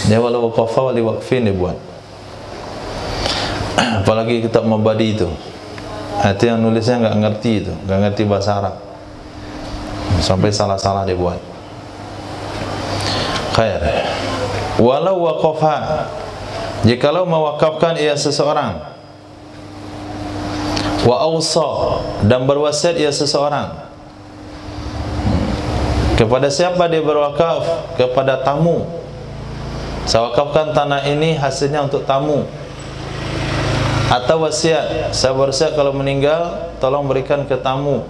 Dia walau waqafa wali waqfin dia buat. Apalagi kitab Mabadi itu. Itu yang nulisnya enggak ngerti itu, enggak ngerti bahasa Arab. Sampai salah-salah dia buat. Khair. Walau waqafa, jikalau mewakafkan ia seseorang, wa awsa, dan berwasiat ia seseorang. Kepada siapa dia berwakaf? Kepada tamu. Saya wakafkan tanah ini hasilnya untuk tamu. Atau wasiat, saya berwasiat kalau meninggal tolong berikan ke tamu.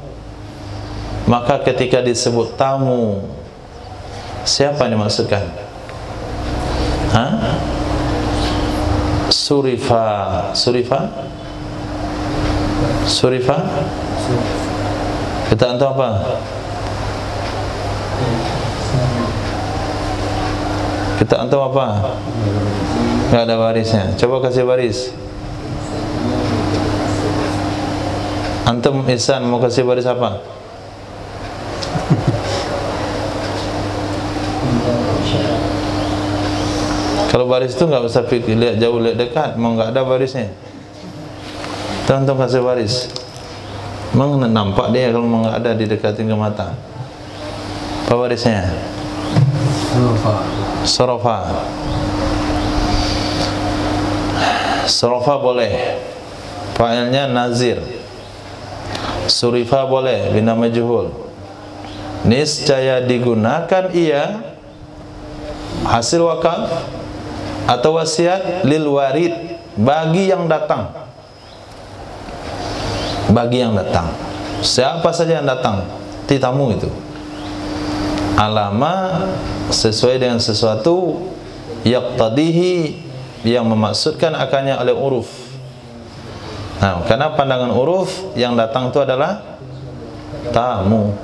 Maka ketika disebut tamu, siapa yang dimaksudkan? Hah? Surifa Surifa? Kita antum apa? Kita antum apa? Nggak ada barisnya. Coba kasih baris. Antum Ihsan mau kasih baris apa? Kalau baris itu nggak usah pikir, lihat jauh, lihat dekat, mau nggak ada barisnya. Antum kasih baris. Memang nampak dia kalau nggak ada didekatin ke mata. Apa barisnya? Sorofa. Sorofa boleh. Fa'ilnya nazir. Surifa boleh, bina majhul. Niscaya digunakan ia hasil wakaf atau wasiat lil warid, bagi yang datang. Bagi yang datang. Siapa saja yang datang, titamu itu. Alama sesuai dengan sesuatu yaqtadihi, yang memaksudkan akannya oleh uruf. Nah, karena pandangan uruf yang datang itu adalah tamu.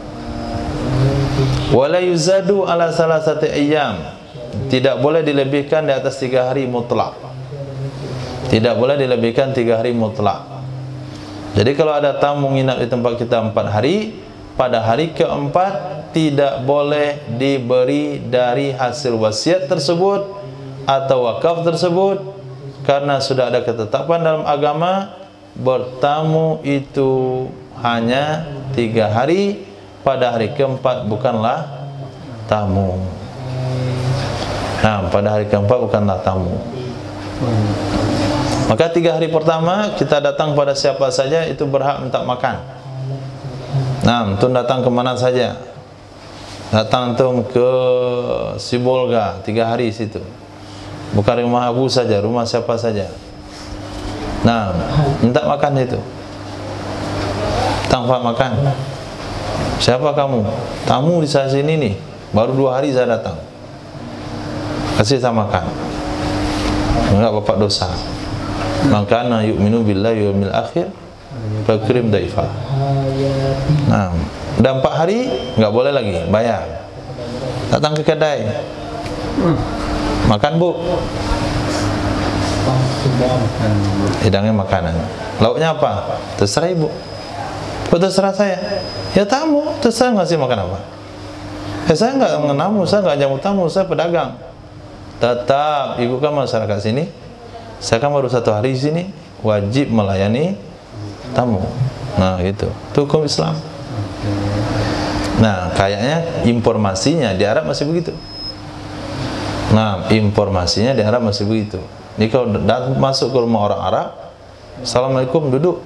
Wala yuzadu ala salasati ayyam, tidak boleh dilebihkan di atas 3 hari mutlak. Tidak boleh dilebihkan 3 hari mutlak. Jadi kalau ada tamu nginap di tempat kita 4 hari, pada hari keempat tidak boleh diberi dari hasil wasiat tersebut atau wakaf tersebut, karena sudah ada ketetapan dalam agama bertamu itu hanya 3 hari, pada hari keempat bukanlah tamu. Nah, pada hari keempat bukanlah tamu. Maka 3 hari pertama kita datang pada siapa saja itu berhak minta makan. Nah, antum datang ke mana saja. Datang antum ke Sibolga 3 hari situ. Bukan rumah Abu saja, rumah siapa saja. Nah, minta makan itu. Tanpa makan. Siapa kamu? Tamu di sana sini nih. Baru 2 hari saya datang. Kasih saya makan. Enggak bapak dosa. Maka na yu'minu billahi wal yawmil akhir fakrim daifah. Nah, udah 4 hari enggak boleh lagi bayar. Datang ke kedai. Makan, Bu. Hidangnya makanan. Lauknya apa? Terserah Ibu. Oh, terserah saya. Ya tamu, terserah ngasih makan apa. Saya nggak menamu, saya nggak jamu tamu, saya pedagang. Tetap Ibu kan masyarakat sini. Saya kan baru 1 hari di sini, wajib melayani tamu. Nah, gitu. Itu hukum Islam. Nah, kayaknya informasinya di Arab masih begitu. Nah, informasinya di Arab masih begitu. Jadi kalau masuk ke rumah orang Arab, Assalamualaikum, duduk.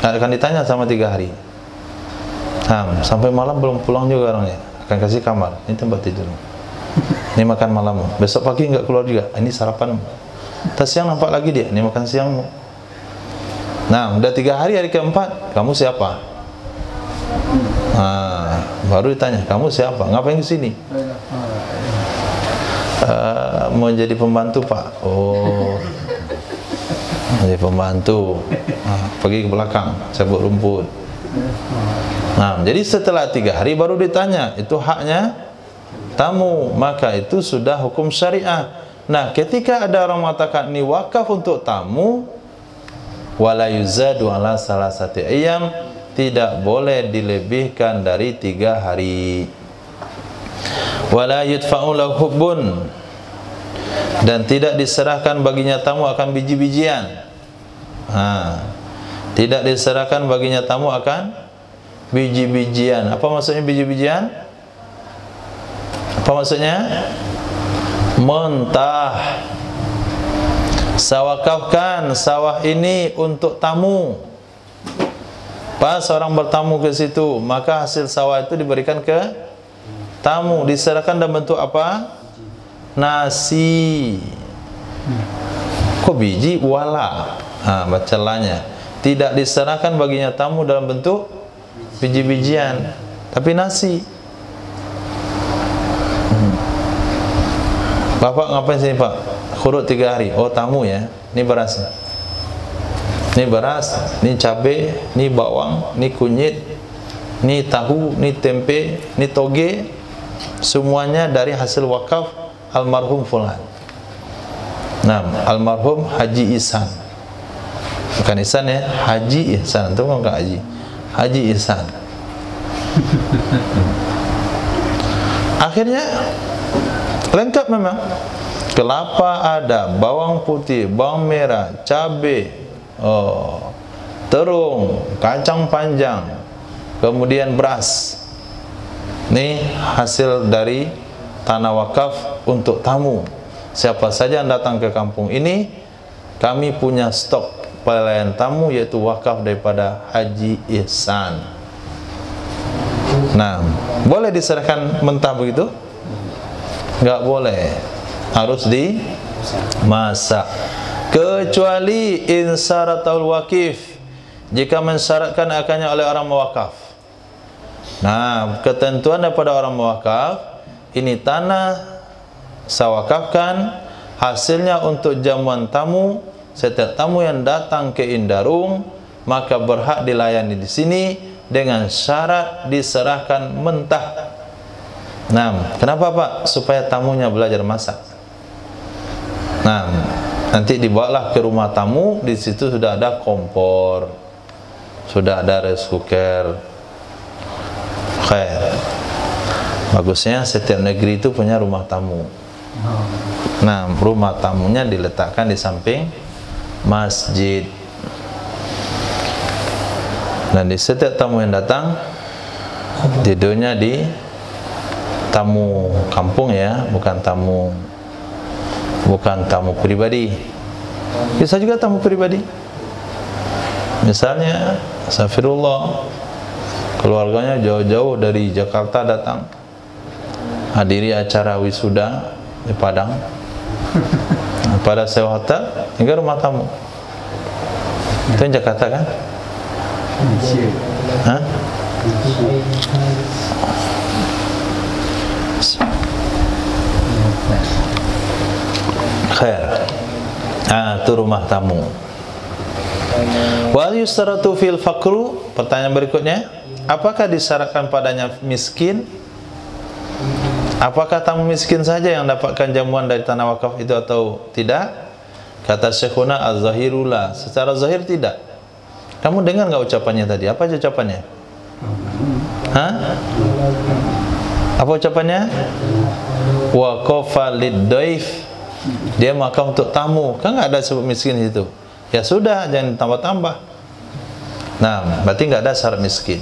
Akan ditanya sama 3 hari. Nah, sampai malam belum pulang juga orangnya. Akan kasih kamar, ini tempat tidur. Ini makan malammu. Besok pagi enggak keluar juga. Ini sarapanmu. Tas siang nampak lagi dia. Ini makan siangmu. Nah, udah 3 hari, hari keempat, kamu siapa? Nah, baru ditanya, kamu siapa? Ngapain ke sini? Mau jadi pembantu, Pak. Oh, jadi pembantu. Nah, pergi ke belakang, cabut rumput. Nah, jadi setelah 3 hari baru ditanya, itu haknya tamu, maka itu sudah hukum syariah. Nah, ketika ada orang mengatakan ini wakaf untuk tamu, wala yuzadu ala salasati ayyam, tidak boleh dilebihkan dari 3 hari. Wala yudfa'u lahu hubbun, dan tidak diserahkan baginya tamu akan biji-bijian. Tidak diserahkan baginya tamu akan biji-bijian. Apa maksudnya biji-bijian? Apa maksudnya? Mentah. Saya wakafkan sawah ini untuk tamu. Pas orang bertamu ke situ, maka hasil sawah itu diberikan ke tamu. Diserahkan dalam bentuk apa? Nasi. Kok biji? Wala. Baca lanya. Tidak diserahkan baginya tamu dalam bentuk biji-bijian, tapi nasi. Bapak ngapain sini, Pak? Khurut 3 hari. Oh, tamu ya. Ini berasnya. Ini Ini beras, ini cabai, ini bawang, ini kunyit, ini tahu, ini tempe, ini toge, semuanya dari hasil wakaf almarhum fulan. Nah, almarhum Haji Ihsan. Bukan Ihsan ya, Haji Ihsan. Itu bukan Haji. Haji Ihsan. Akhirnya lengkap memang. Kelapa ada, bawang putih, bawang merah, cabai, terung, kacang panjang, kemudian beras. Ini hasil dari tanah wakaf untuk tamu. Siapa saja yang datang ke kampung ini, kami punya stok pelayan tamu, yaitu wakaf daripada Haji Ihsan. Nah, boleh diserahkan mentah begitu? Enggak boleh, harus dimasak. Kecuali insaratul wakif, jika mensyaratkan akannya oleh orang mewakaf. Nah, ketentuan daripada orang mewakaf, ini tanah saya wakafkan, hasilnya untuk jamuan tamu. Setiap tamu yang datang ke Indarung maka berhak dilayani di sini dengan syarat diserahkan mentah. Nah, kenapa Pak? Supaya tamunya belajar masak. Nah, nanti dibawalah ke rumah tamu, di situ sudah ada kompor, sudah ada rice cooker. Khair. Bagusnya setiap negeri itu punya rumah tamu. Nah, rumah tamunya diletakkan di samping masjid. Dan di setiap tamu yang datang tidurnya di tamu kampung ya, bukan tamu pribadi. Bisa juga tamu pribadi. Misalnya, astagfirullah, keluarganya jauh-jauh dari Jakarta datang hadiri acara wisuda di Padang. Pada sewa hotel, tinggal rumah tamu. Itu yang Jakarta kan? Hah? Khair. Itu rumah tamu. Wal yustaratu fil faqru. Pertanyaan berikutnya, apakah disyaratkan padanya miskin? Apakah tamu miskin saja yang dapatkan jamuan dari tanah wakaf itu atau tidak? Kata Syekhuna Az-Zahirullah, secara zahir tidak. Kamu dengar nggak ucapannya tadi? Apa ucapannya? Hah? Apa ucapannya? Waqafa lid-daif. Dia wakaf untuk tamu. Kan nggak ada sebut miskin itu. Ya sudah, jangan tambah-tambah. Nah, berarti nggak ada syarat miskin.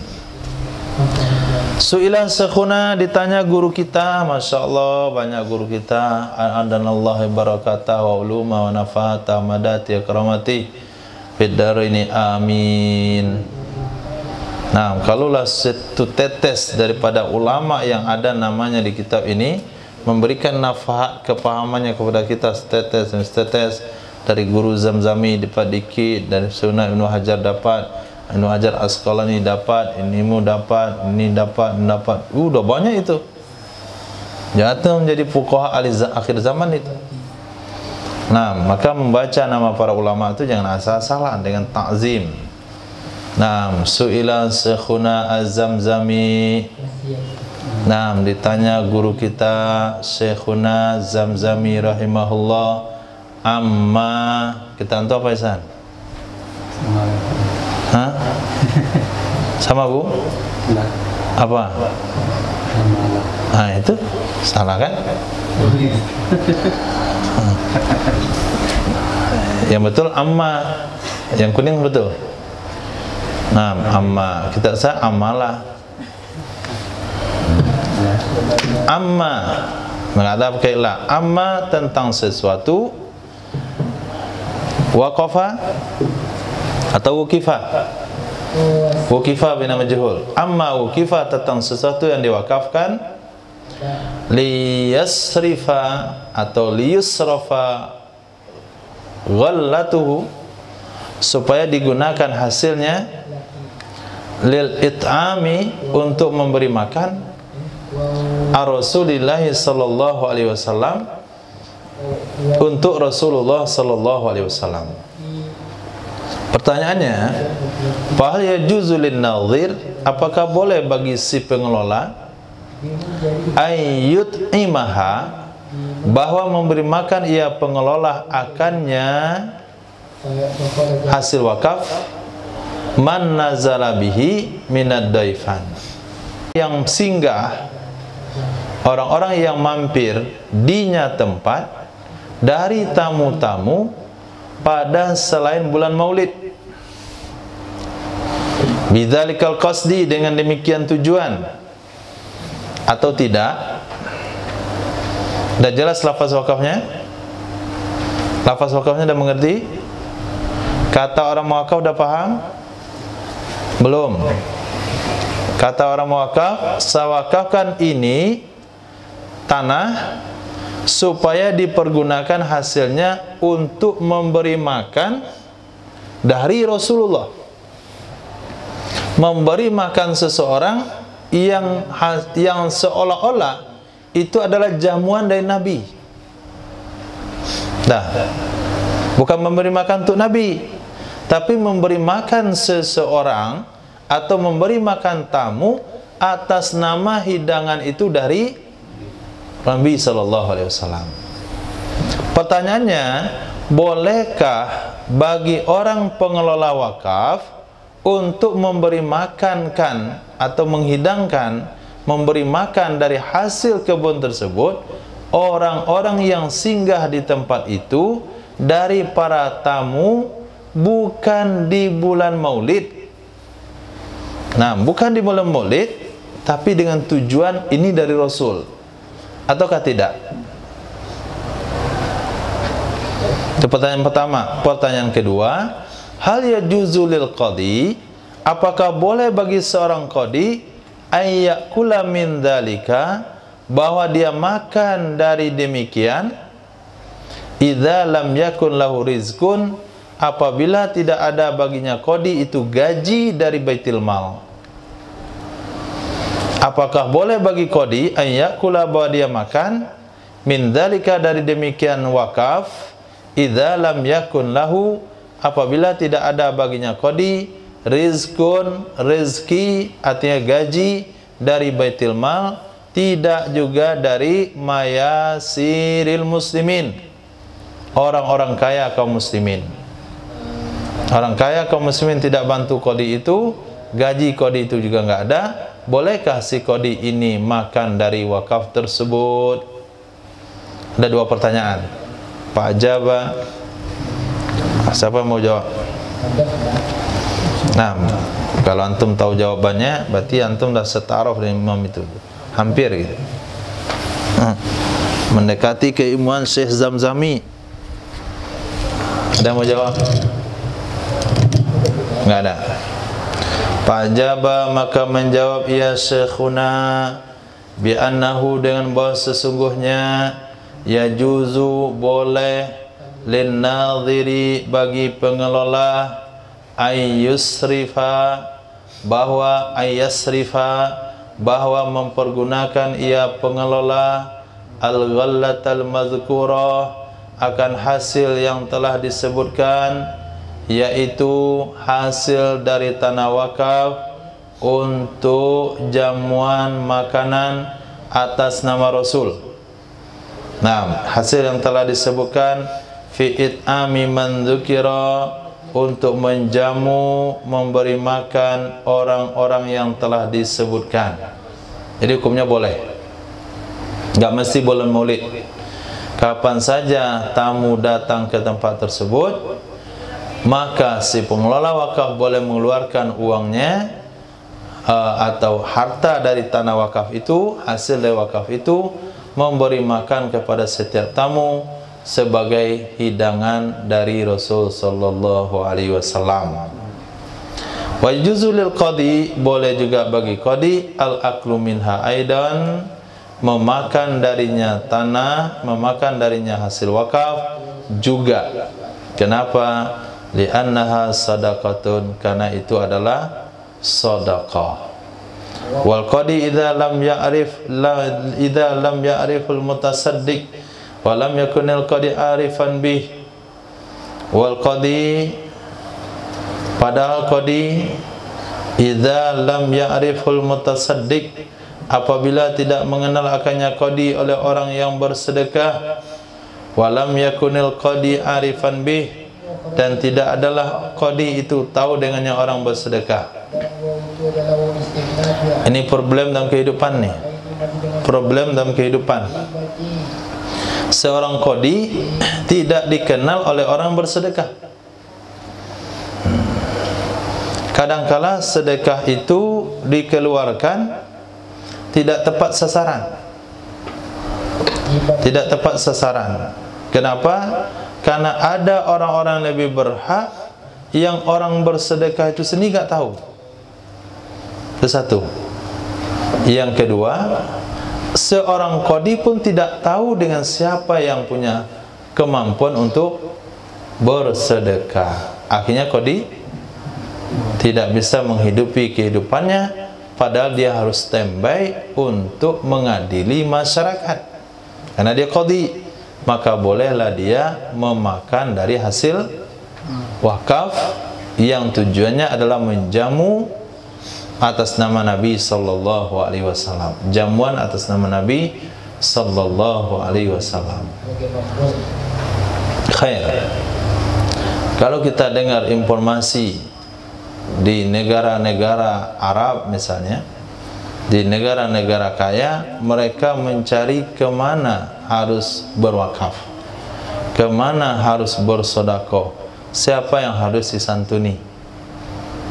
Su'ilah Syekhuna, ditanya guru kita, Masya Allah banyak guru kita, Adanallahi barakatah wa uluma wa nafata madati akramati fiddar ini, amin. Nah, kalaulah satu tetes daripada ulama yang ada namanya di kitab ini memberikan nafat kepahamannya kepada kita, setetes dari guru Zamzami dapat dikit, dari Sunnah Ibnu Hajar dapat, Ibnu Hajar Asqalani dapat, inimu dapat, ini dapat, udah banyak itu. Jatuh menjadi fuqaha akhir zaman itu. Nah, maka membaca nama para ulama itu jangan asal-asalan, dengan ta'zim. Nah, su'ila Syekhuna Az-Zamzami. Nah, ditanya guru kita Syekhuna Zamzami rahimahullah, amma, kita tahu apa Ihsan? Hah? Sama Bu? Apa? Nah, itu salah kan? Yang betul amma, yang kuning betul. Nah, amma, kita rasa amalah. Amma, nggak ada kailah. Amma tentang sesuatu, waqafa atau wukifa. Wukifa bina majhul. Amma wukifa tentang sesuatu yang diwakafkan, liyasrifa atau liyusrafa ghallatuhu, supaya digunakan hasilnya lil it'ami, untuk memberi makan ar-Rasulillah sallallahu alaihi wasallam, untuk Rasulullah sallallahu alaihi wasallam. Pertanyaannya, fahal yajuzu lin-nadhir, apakah boleh bagi si pengelola ayyut imaha, bahwa memberi makan ia pengelola akannya hasil wakaf, man nazala bihi minad daifan, yang singgah, orang-orang yang mampir dinya tempat dari tamu-tamu pada selain bulan Maulid. Bidzalikal qasdi, dengan demikian tujuan atau tidak? Dah jelas lafaz wakafnya? Lafaz wakafnya dah mengerti? Kata orang mewakaf dah paham? Belum. Kata orang mewakaf, saya wakafkan ini tanah supaya dipergunakan hasilnya untuk memberi makan dari Rasulullah. Memberi makan seseorang yang seolah-olah itu adalah jamuan dari Nabi. Dah, bukan memberi makan untuk Nabi, tapi memberi makan seseorang atau memberi makan tamu atas nama hidangan itu dari Nabi Sallallahu Alaihi Wasallam. Pertanyaannya, bolehkah bagi orang pengelola wakaf untuk memberi makankan atau menghidangkan, memberi makan dari hasil kebun tersebut orang-orang yang singgah di tempat itu dari para tamu, bukan di bulan Maulid? Nah, bukan di bulan Maulid, tapi dengan tujuan ini dari Rasul, ataukah tidak? Itu pertanyaan pertama. Pertanyaan kedua, hal yajuzu lil qadi, apakah boleh bagi seorang qadi ayyakula min dzalika, bahwa dia makan dari demikian, idza lam yakun lahu rizqun, apabila tidak ada baginya qadi itu gaji dari baitul mal. Apakah boleh bagi qadi ayyakula, bahwa dia makan min dzalika dari demikian wakaf, idza lam yakun lahu, apabila tidak ada baginya qadi rizkun, rezeki, artinya gaji dari baitul mal, tidak juga dari mayasiril muslimin, orang-orang kaya kaum muslimin. Orang kaya kaum muslimin tidak bantu qadi itu, gaji qadi itu juga enggak ada. Bolehkah si qadi ini makan dari wakaf tersebut? Ada dua pertanyaan. Pak Jaba, siapa mau jawab? Nah, kalau antum tahu jawabannya, berarti antum dah setaraf dengan imam itu, hampir gitu. Mendekati keilmuan Syekh Zamzami. Ada mau jawab? Enggak ada. Pak Jaba maka menjawab, ya Syekhuna, bi annahu, dengan bahwa sesungguhnya yajuzu, boleh, lin nadhiri, bagi pengelola, ayyusrifa, bahwa mempergunakan ia pengelola al-ghallatal mazkurah, akan hasil yang telah disebutkan, yaitu hasil dari tanah wakaf untuk jamuan makanan atas nama Rasul. Nah, hasil yang telah disebutkan fi it'ami man dzukira, untuk menjamu, memberi makan orang-orang yang telah disebutkan. Jadi hukumnya boleh, enggak mesti bulan Maulid. Kapan saja tamu datang ke tempat tersebut, maka si pengelola wakaf boleh mengeluarkan uangnya atau harta dari tanah wakaf itu, hasil dari wakaf itu, memberi makan kepada setiap tamu sebagai hidangan dari Rasul sallallahu alaihi wasallam. Wa yujuzu lil qadi, boleh juga bagi qadi al-aklu minha aidan, memakan darinya tanah, memakan darinya hasil wakaf juga. Kenapa? Li'annaha sadaqatun, karena itu adalah sedekah. Wal qadi idza lam ya'riful mutasaddiq wa lam yakunil qadi arifan bih. Wal qadi Padahal qadi idza lam ya'riful mutasaddiq, apabila tidak mengenal akannya qadi oleh orang yang bersedekah, walam yakunil qadi arifan bih, dan tidak adalah qadi itu tahu dengannya orang bersedekah. Ini problem dalam kehidupan nih. Problem dalam kehidupan. Seorang qadi tidak dikenal oleh orang bersedekah. Kadangkala sedekah itu dikeluarkan tidak tepat sasaran. Tidak tepat sasaran. Kenapa? Karena ada orang-orang lebih berhak yang orang bersedekah itu sendiri tak tahu. Itu satu. Yang kedua, seorang qadi pun tidak tahu dengan siapa yang punya kemampuan untuk bersedekah. Akhirnya qadi tidak bisa menghidupi kehidupannya, padahal dia harus standby untuk mengadili masyarakat. Karena dia qadi, maka bolehlah dia memakan dari hasil wakaf yang tujuannya adalah menjamu atas nama Nabi sallallahu alaihi wasallam. Jamuan atas nama Nabi sallallahu alaihi wasallam. Khair. Kalau kita dengar informasi di negara-negara Arab misalnya, di negara-negara kaya, mereka mencari kemana harus berwakaf, kemana harus bersedekah, siapa yang harus disantuni.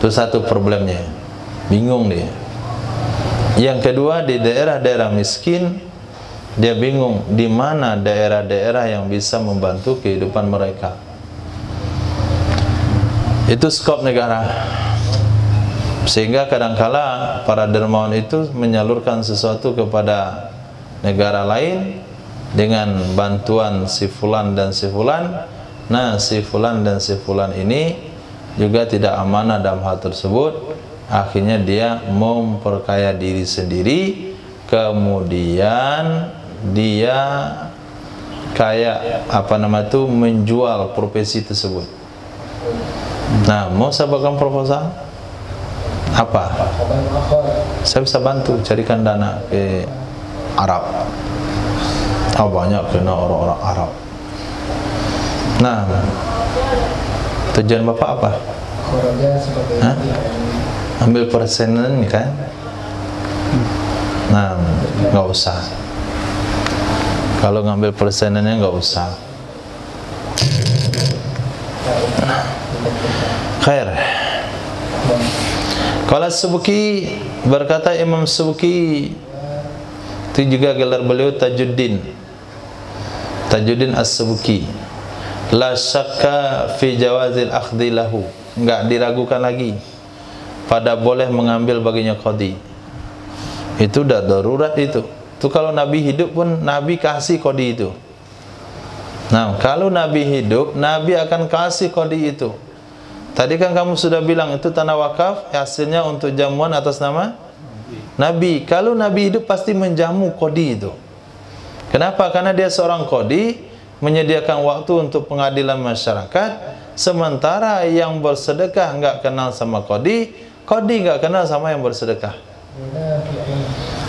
Itu satu problemnya, bingung dia. Yang kedua, di daerah-daerah miskin, dia bingung di mana daerah-daerah yang bisa membantu kehidupan mereka. Itu skop negara. Sehingga kadangkala para dermawan itu menyalurkan sesuatu kepada negara lain dengan bantuan si fulan dan si fulan. Nah, si fulan dan si fulan ini juga tidak amanah dalam hal tersebut. Akhirnya dia memperkaya diri sendiri, kemudian dia kayak menjual profesi tersebut. Nah, mau saya bagikan proposal? Apa? Saya bisa bantu carikan dana ke Arab. Banyak kena orang-orang Arab. Nah, tujuan Bapak apa? Hah? Ambil persenan kan? Nah, nggak usah. Kalau ngambil persenannya nggak usah. Khair. Qala Subki, berkata Imam Subki, itu juga gelar beliau Tajuddin As-Subki, la syakka fi jawazil akhdhi lahu, enggak diragukan lagi pada boleh mengambil baginya qadi. Itu dah darurat itu. Itu kalau Nabi hidup pun Nabi kasih qadi itu. Nah, kalau Nabi hidup, Nabi akan kasih qadi itu. Tadi kan kamu sudah bilang itu tanah wakaf, hasilnya untuk jamuan atas nama Nabi. Kalau Nabi hidup pasti menjamu qadi itu. Kenapa? Karena dia seorang qadi, menyediakan waktu untuk pengadilan masyarakat, sementara yang bersedekah enggak kenal sama qadi, qadi enggak kenal sama yang bersedekah.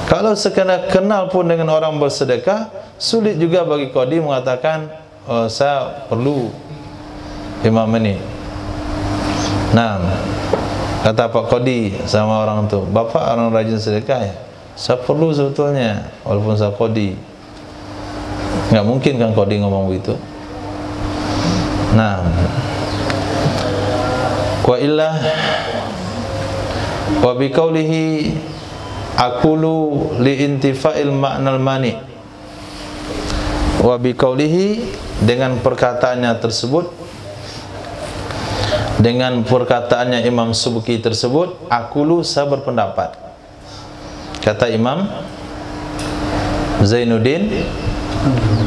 Kalau sekadar kenal pun dengan orang bersedekah, sulit juga bagi qadi mengatakan, saya perlu imam ini. Nah, kata Pak Qadi sama orang tu, Bapak orang rajin sedekah ya? Saya perlu sebetulnya, walaupun saya Qadi. Nggak mungkin kan Qadi ngomong begitu. Nah, wa illah wa biqaulihi aqulu li intifa'il ma'nal mani. Wa biqaulihi, dengan perkataannya tersebut, dengan perkataannya Imam Subki tersebut, aqulu, saya berpendapat. Kata Imam Zainuddin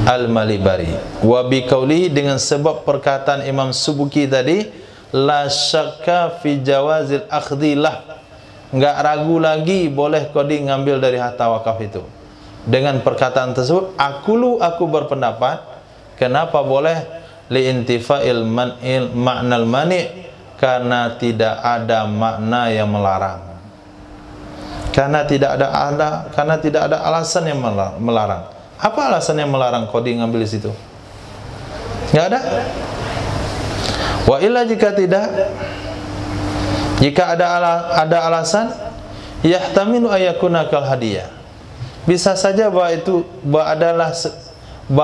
Al-Malibari, wa biqaulihi, dengan sebab perkataan Imam Subki tadi, la syakka fi jawazil akhdhilah, enggak ragu lagi boleh qadi ngambil dari harta wakaf itu. Dengan perkataan tersebut, aku berpendapat, kenapa boleh? Li intifa'il ma'nal mani', karena tidak ada makna yang melarang. Karena tidak ada alasan yang melarang. Apa alasan yang melarang qadi ngambil di situ? Enggak ada. Wa illa jika tidak, jika ada alasan, yahtamilu ayakuna kal hadiah. Bisa saja bahwa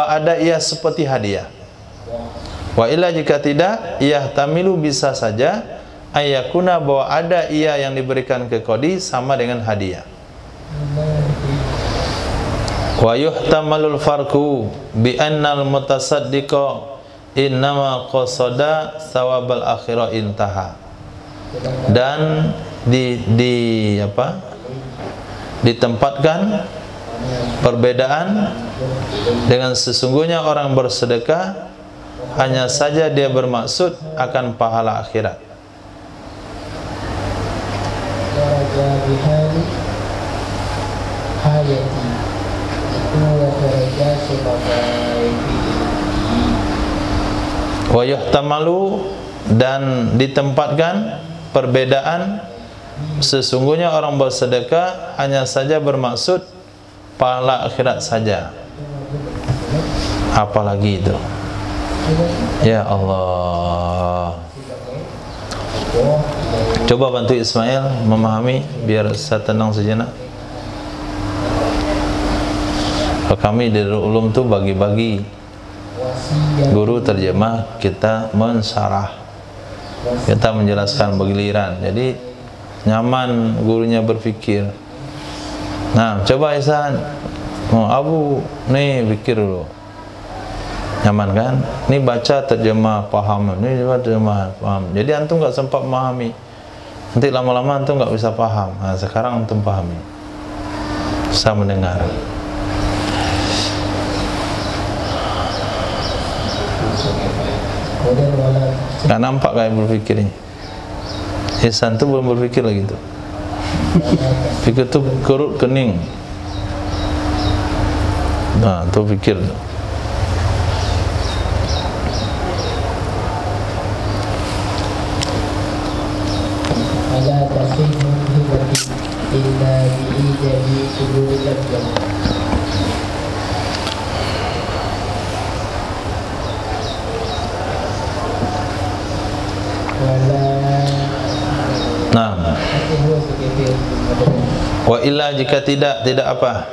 ada ia seperti hadiah. Wa illa jika tidak, yahtamilu bisa saja ayakuna bahwa ada ia yang diberikan ke qadi sama dengan hadiah. Wa yuhtamalul farqu bi annal mutasaddiqa innama qasada thawabal akhirah intaha. Dan ditempatkan perbedaan dengan sesungguhnya orang bersedekah hanya saja dia bermaksud akan pahala akhirat. Wa yuhtamalu, dan ditempatkan perbedaan sesungguhnya orang bersedekah hanya saja bermaksud pahala akhirat saja. Apalagi itu? Ya Allah. Coba bantu Ismail memahami biar saya tenang sejenak. Kami di Darul Ulum tu bagi-bagi, guru terjemah, kita mensyarah, kita menjelaskan bergiliran. Jadi nyaman gurunya berfikir. Nah, coba Ihsan, Abu nih pikir dulu. Nyaman kan? Ini baca terjemah paham, ini baca terjemah paham. Jadi antum nggak sempat memahami. Nanti lama-lama antum nggak bisa paham. Nah, sekarang antum pahami. Bisa mendengar. Nggak nampak kayak berpikirnya. Ihsan tuh belum berpikir lagi tuh. Pikir tuh kerut kening. Nah, tuh pikir. Nah, wa illa jika tidak apa?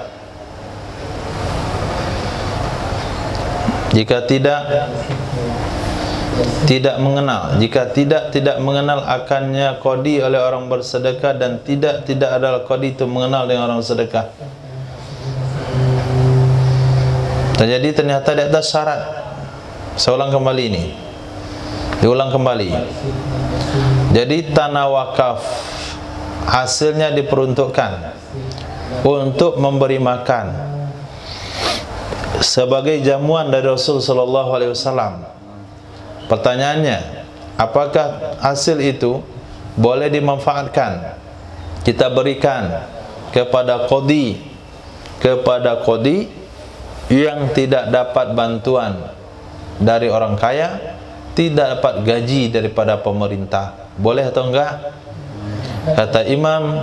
Jika tidak mengenal, jika tidak mengenal akannya qadi oleh orang bersedekah, dan tidak adalah qadi itu mengenal dengan orang sedekah. Terjadi ternyata di atas syarat. Saya ulang kembali ini. Diulang kembali. Jadi tanah wakaf hasilnya diperuntukkan untuk memberi makan sebagai jamuan dari Rasul sallallahu alaihi wasallam. Pertanyaannya, apakah hasil itu boleh dimanfaatkan, kita berikan kepada qadi yang tidak dapat bantuan dari orang kaya, tidak dapat gaji daripada pemerintah? Boleh atau enggak? Kata Imam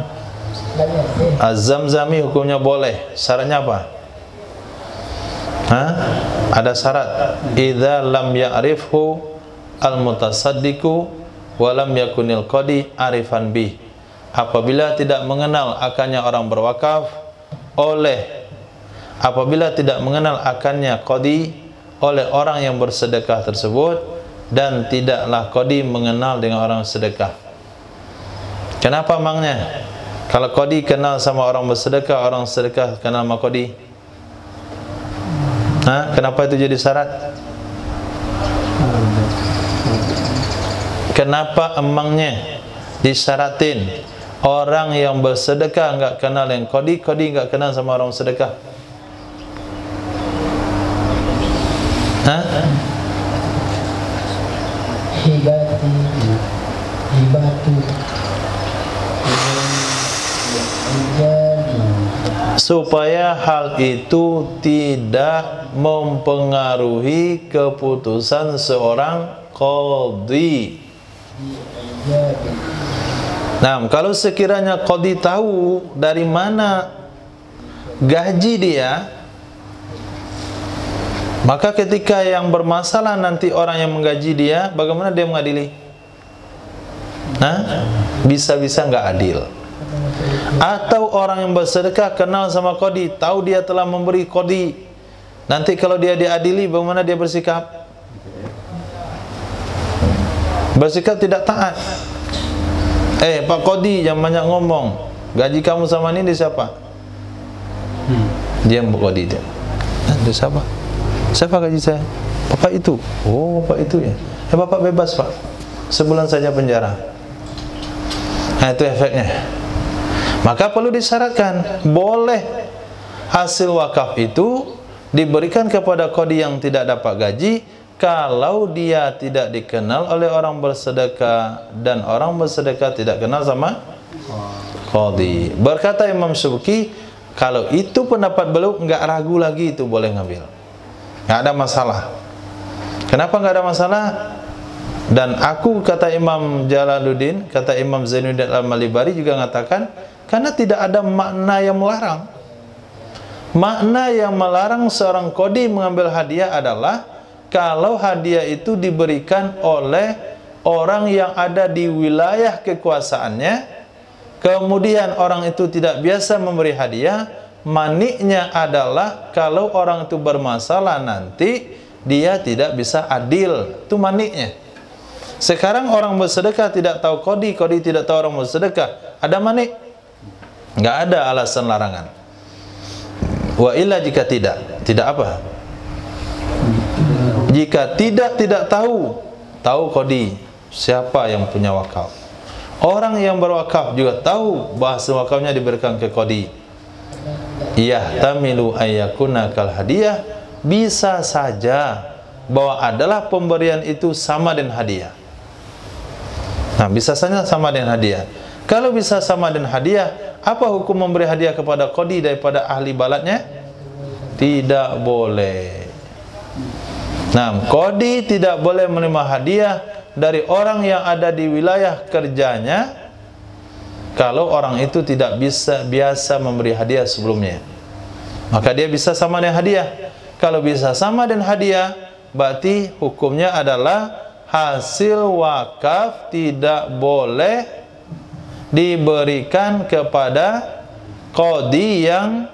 Az-Zamzami, hukumnya boleh. Syaratnya apa? Ada syarat. Idza lam ya'rifhu al-mutasaddiqu wa lam yakunil qadi arifan bih. Apabila tidak mengenal akannya orang berwakaf apabila tidak mengenal akannya qadi oleh orang yang bersedekah tersebut, dan tidaklah qadi mengenal dengan orang sedekah. Kenapa emangnya? Kalau qadi kenal sama orang bersedekah, orang sedekah kenal sama qadi? Kenapa itu jadi syarat? Kenapa emangnya disyaratin orang yang bersedekah enggak kenal dengan qadi, qadi enggak kenal sama orang sedekah? Supaya hal itu tidak mempengaruhi keputusan seorang qadhi. Nah, kalau sekiranya qadhi tahu dari mana gaji dia, maka ketika yang bermasalah nanti orang yang menggaji dia, bagaimana dia mengadili? Nah, bisa-bisa nggak adil. Atau orang yang bersedekah kenal sama qadhi, tahu dia telah memberi qadhi, nanti kalau dia diadili, bagaimana dia bersikap? Bersikap tidak taat. Pak qadhi, jangan banyak ngomong. Gaji kamu sama ini di siapa? Dia qadhi dia. Di siapa? Siapa gaji saya? Bapak itu. Oh, bapak itu ya. Bapak bebas, Pak. Sebulan saja penjara. Nah, itu efeknya. Maka perlu disyaratkan, boleh hasil wakaf itu diberikan kepada qadhi yang tidak dapat gaji kalau dia tidak dikenal oleh orang bersedekah dan orang bersedekah tidak kenal sama qadhi. Berkata Imam Subki, kalau itu pendapat beliau, enggak ragu lagi, itu boleh ngambil. Nggak ada masalah. Kenapa nggak ada masalah? Dan aku, kata Imam Jalaluddin, kata Imam Zainuddin Al-Malibari juga mengatakan, karena tidak ada makna yang melarang. Makna yang melarang seorang qadhi mengambil hadiah adalah kalau hadiah itu diberikan oleh orang yang ada di wilayah kekuasaannya, kemudian orang itu tidak biasa memberi hadiah. Maniknya adalah kalau orang itu bermasalah nanti dia tidak bisa adil. Itu maniknya. Sekarang orang bersedekah tidak tahu qadhi, qadhi tidak tahu orang bersedekah, ada manik? Nggak ada alasan larangan. Wa illa jika tidak apa? Jika tidak tahu qadhi siapa yang punya wakaf. Orang yang berwakaf juga tahu bahasa wakafnya diberikan ke qadhi. Yahtamilu ayyakuna kal hadiah, bisa saja bahwa adalah pemberian itu sama dengan hadiah. Nah, bisa saja sama dengan hadiah. Kalau bisa sama dengan hadiah, apa hukum memberi hadiah kepada qadhi daripada ahli baladnya? Tidak boleh. Nah, qadhi tidak boleh menerima hadiah dari orang yang ada di wilayah kerjanya kalau orang itu tidak biasa memberi hadiah sebelumnya. Maka dia bisa sama dengan hadiah. Kalau bisa sama dengan hadiah, berarti hukumnya adalah hasil wakaf tidak boleh diberikan kepada qadhi yang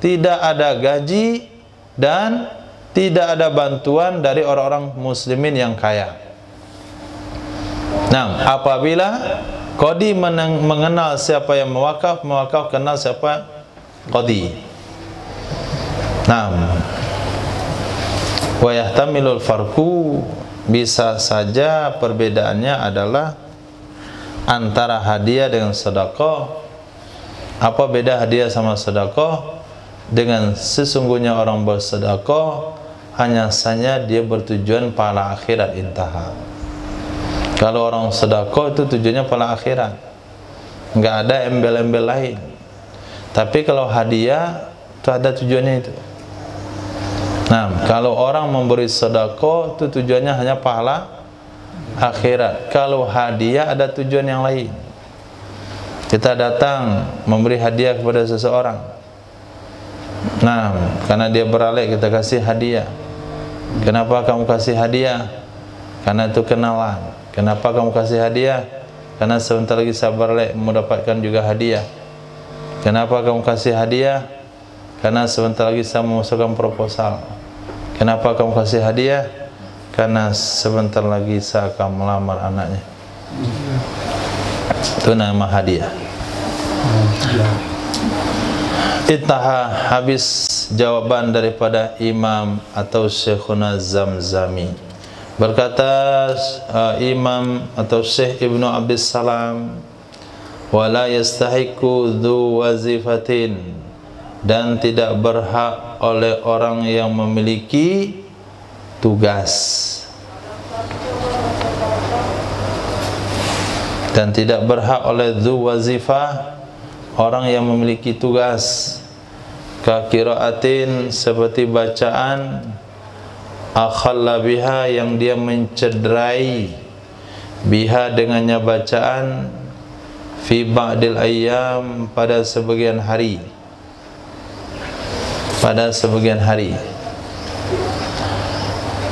tidak ada gaji dan tidak ada bantuan dari orang-orang muslimin yang kaya. Nah, apabila qadhi mengenal siapa yang mewakaf kenal siapa qadhi. Nah, wa yahtamilul farqu, bisa saja perbedaannya adalah antara hadiah dengan sedekah. Apa beda hadiah sama sedekah? Dengan sesungguhnya orang bersedekah hanya saja dia bertujuan pahala akhirat intaha. Kalau orang sedekah itu tujuannya pahala akhirat, nggak ada embel-embel lain. Tapi kalau hadiah itu ada tujuannya itu. Nah, kalau orang memberi sedekah itu tujuannya hanya pahala akhirat. Kalau hadiah ada tujuan yang lain. Kita datang memberi hadiah kepada seseorang. Nah, karena dia beralih kita kasih hadiah. Kenapa kamu kasih hadiah? Karena itu kenalan. Kenapa kamu kasih hadiah? Karena sebentar lagi saya beralih mendapatkan juga hadiah. Kenapa kamu kasih hadiah? Karena sebentar lagi saya memasukkan proposal. Kenapa kamu kasih hadiah? Karena sebentar lagi saya akan melamar anaknya. Itu nama hadiah. Intaha, habis jawaban daripada Imam atau Syekhuna Zamzami. Berkata Imam atau Syekh Ibnu Abdus Salam, wala yastahiqu dzu wazifatin, dan tidak berhak oleh orang yang memiliki tugas, dan tidak berhak oleh dzu wazifah, orang yang memiliki tugas, ka qiraatin, seperti bacaan, akhalla biha, yang dia mencederai biha dengannya bacaan, fi ba'dil ayyam pada sebagian hari, pada sebagian hari.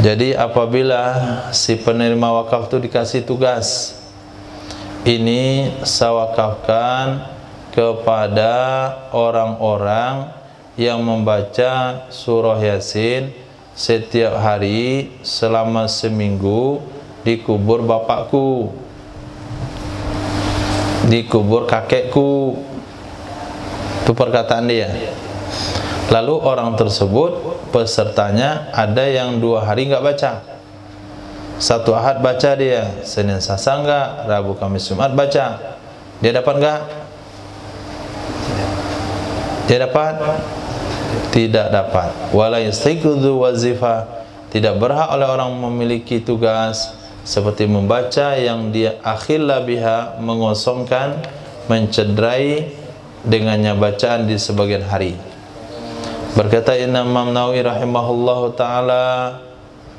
Jadi apabila si penerima wakaf itu dikasih tugas, ini saya wakafkan kepada orang-orang yang membaca surah Yasin setiap hari selama seminggu di kubur bapakku, di kubur kakekku. Itu perkataan dia. Lalu orang tersebut, pesertanya ada yang 2 hari enggak baca. 1 Ahad baca dia, Senin Selasa enggak, Rabu Kamis Jumat baca. Dia dapat enggak? Dia dapat? Tidak dapat. Wala yastaqidu wazifah, tidak berhak oleh orang memiliki tugas seperti membaca yang dia akhilla biha, mengosongkan, mencederai dengannya bacaan di sebagian hari. Berkata Imam Nawawi rahimahullahu ta'ala,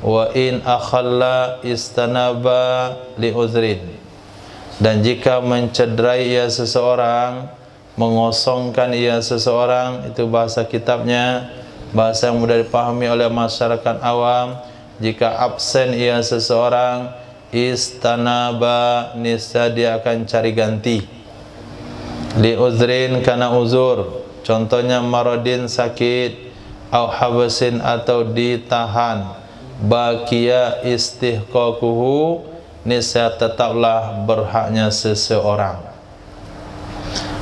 wa in akhalla istanaba li uzrin, dan jika mencederai ia seseorang, mengosongkan ia seseorang, itu bahasa kitabnya, bahasa yang mudah dipahami oleh masyarakat awam. Jika absen ia seseorang, istanaba, niscaya dia akan cari ganti. Li uzrin, karena uzur, contohnya maradin, sakit, au habasin, atau ditahan, baqiya istihqaquhu, niscaya tetaplah berhaknya seseorang.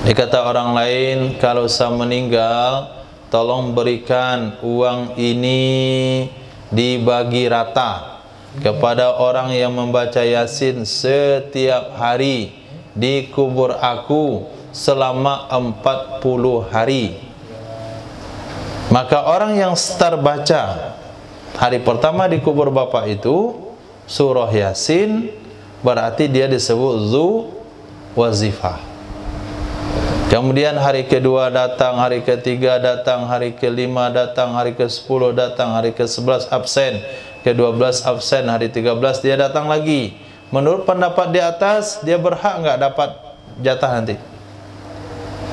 Dikata orang lain, kalau saya meninggal, tolong berikan uang ini dibagi rata kepada orang yang membaca Yasin setiap hari di kubur aku selama 40 hari. Maka orang yang start baca hari pertama di kubur bapak itu surah Yasin, berarti dia disebut zu wazifah. Kemudian hari kedua datang, hari ketiga datang, hari kelima datang, hari ke-10 datang, hari ke-11 absen, ke-12 absen, hari 13 dia datang lagi. Menurut pendapat di atas, dia berhak enggak dapat jatah nanti?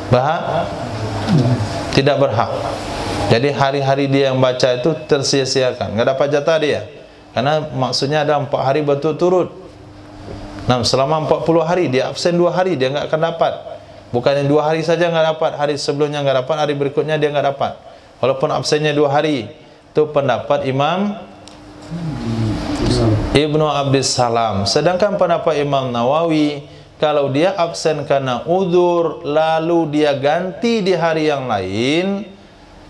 Berhak? Tidak berhak. Jadi hari-hari dia yang baca itu tersia-siakan, enggak dapat jatah dia. Karena maksudnya ada 4 hari berturut-turut. Nah, selama 40 hari dia absen 2 hari, dia enggak akan dapat. Bukan yang 2 hari saja enggak dapat, hari sebelumnya enggak dapat, hari berikutnya dia enggak dapat. Walaupun absennya 2 hari. Itu pendapat Imam Ibnu Abdis Salam. Sedangkan pendapat Imam Nawawi, kalau dia absen karena uzur, lalu dia ganti di hari yang lain,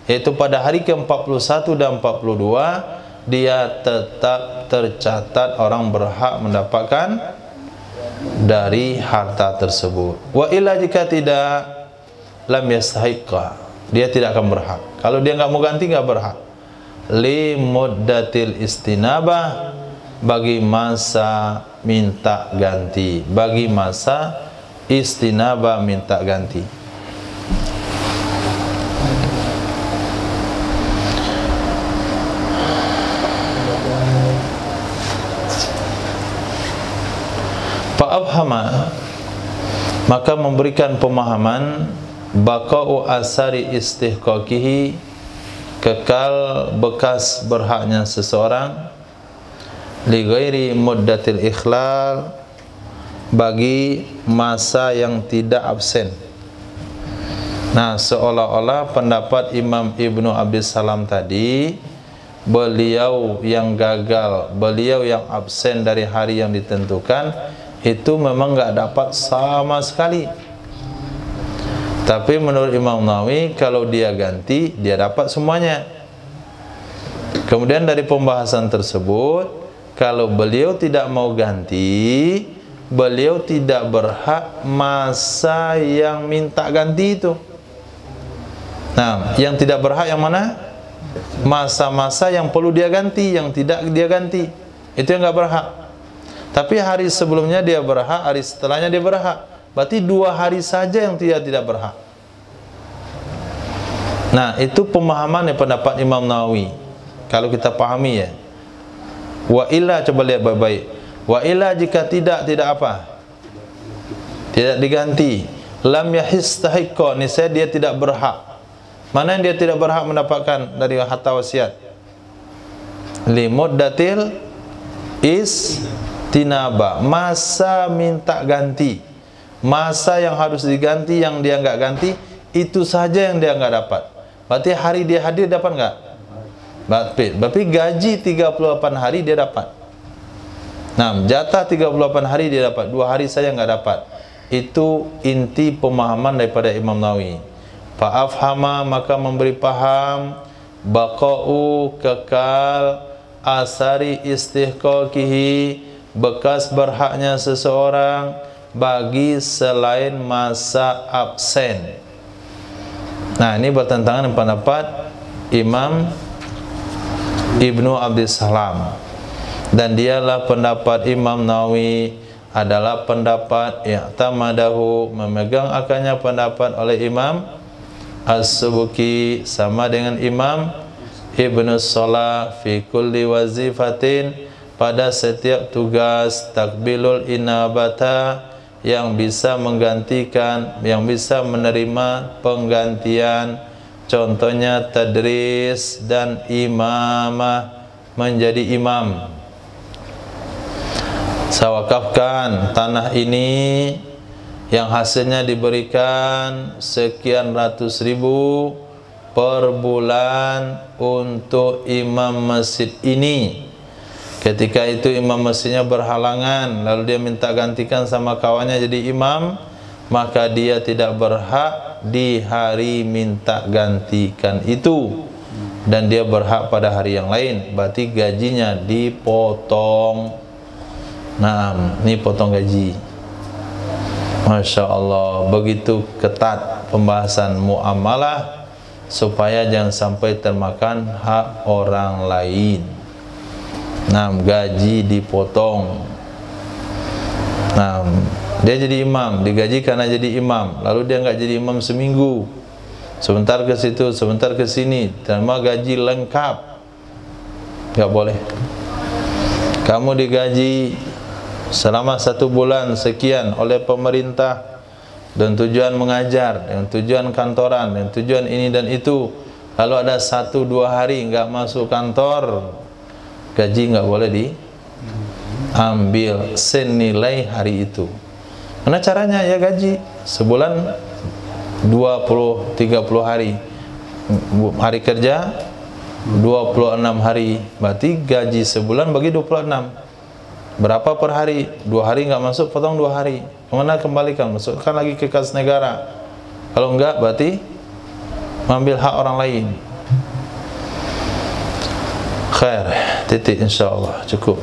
yaitu pada hari ke-41 dan 42, dia tetap tercatat orang berhak mendapatkan dari harta tersebut. Wa illa, jika tidak, lam yastahiqqa, dia tidak akan berhak. Kalau dia enggak mau ganti, enggak berhak. Li muddatil istinabah, bagi masa minta ganti, bagi masa istinabah minta ganti. Fa'abhama, maka memberikan pemahaman, baqa'u asari istihqaqihi, kekal bekas berhaknya seseorang, li ghairi muddatil ikhlal, bagi masa yang tidak absen. Nah, seolah-olah pendapat Imam Ibnu Abdis Salam tadi, beliau yang gagal, beliau yang absen dari hari yang ditentukan, itu memang enggak dapat sama sekali. Tapi menurut Imam Nawawi, kalau dia ganti, dia dapat semuanya. Kemudian dari pembahasan tersebut, kalau beliau tidak mau ganti, beliau tidak berhak masa yang minta ganti itu. Nah, yang tidak berhak yang mana? Masa-masa yang perlu dia ganti, yang tidak dia ganti, itu yang enggak berhak. Tapi hari sebelumnya dia berhak, hari setelahnya dia berhak. Berarti 2 hari saja yang tidak berhak. Nah, itu pemahaman yang pendapat Imam Nawawi. Kalau kita pahami ya. Wa illa, coba lihat baik-baik. Wa illa jika tidak apa? Tidak diganti. Lam yahistahiqqa, niscaya dia tidak berhak. Mana yang dia tidak berhak mendapatkan dari harta wasiat? Li muddatil istinaba, masa minta ganti. Masa yang harus diganti yang dia enggak ganti, itu saja yang dia enggak dapat. Berarti hari dia hadir dapat enggak? Berarti gaji 38 hari dia dapat. Nah, jatah 38 hari dia dapat, 2 hari saya enggak dapat. Itu inti pemahaman daripada Imam Nawawi. Fa'afhama, maka memberi paham, baqa'u, kekal, asari istihqaqihi, bekas berhaknya seseorang bagi selain masa absen. Nah, ini bertentangan dengan pendapat Imam Ibnu Abdissalam, dan dialah pendapat Imam Nawawi adalah pendapat i'tamadahu, memegang akannya pendapat oleh Imam As-Subuki, sama dengan Imam Ibnu Salah fi kulli wazifatin, pada setiap tugas takbilul inabata, yang bisa menggantikan, yang bisa menerima penggantian, contohnya tadris dan imamah, menjadi imam. Saya wakafkan tanah ini yang hasilnya diberikan sekian ratus ribu per bulan untuk imam masjid ini. Ketika itu imam masjidnya berhalangan, lalu dia minta gantikan sama kawannya jadi imam, maka dia tidak berhak di hari minta gantikan itu, dan dia berhak pada hari yang lain. Berarti gajinya dipotong. Nah, ini potong gaji. Masya Allah, begitu ketat pembahasan muamalah supaya jangan sampai termakan hak orang lain. Nah, gaji dipotong. Nah, dia jadi imam, digaji karena jadi imam, lalu dia nggak jadi imam seminggu, sebentar ke situ, sebentar ke sini, terima gaji lengkap, nggak boleh. Kamu digaji selama 1 bulan sekian oleh pemerintah, dan tujuan mengajar, dengan tujuan kantoran, dengan tujuan ini dan itu, lalu ada 1-2 hari nggak masuk kantor, gaji nggak boleh diambil senilai hari itu. Mana caranya? Ya gaji sebulan 20-30 hari, hari kerja 26 hari, berarti gaji sebulan bagi 26. Berapa per hari? 2 hari nggak masuk, potong 2 hari. Kemana kembalikan? Masukkan lagi ke kas negara. Kalau enggak, berarti mengambil hak orang lain. Khair, titik, insya Allah cukup.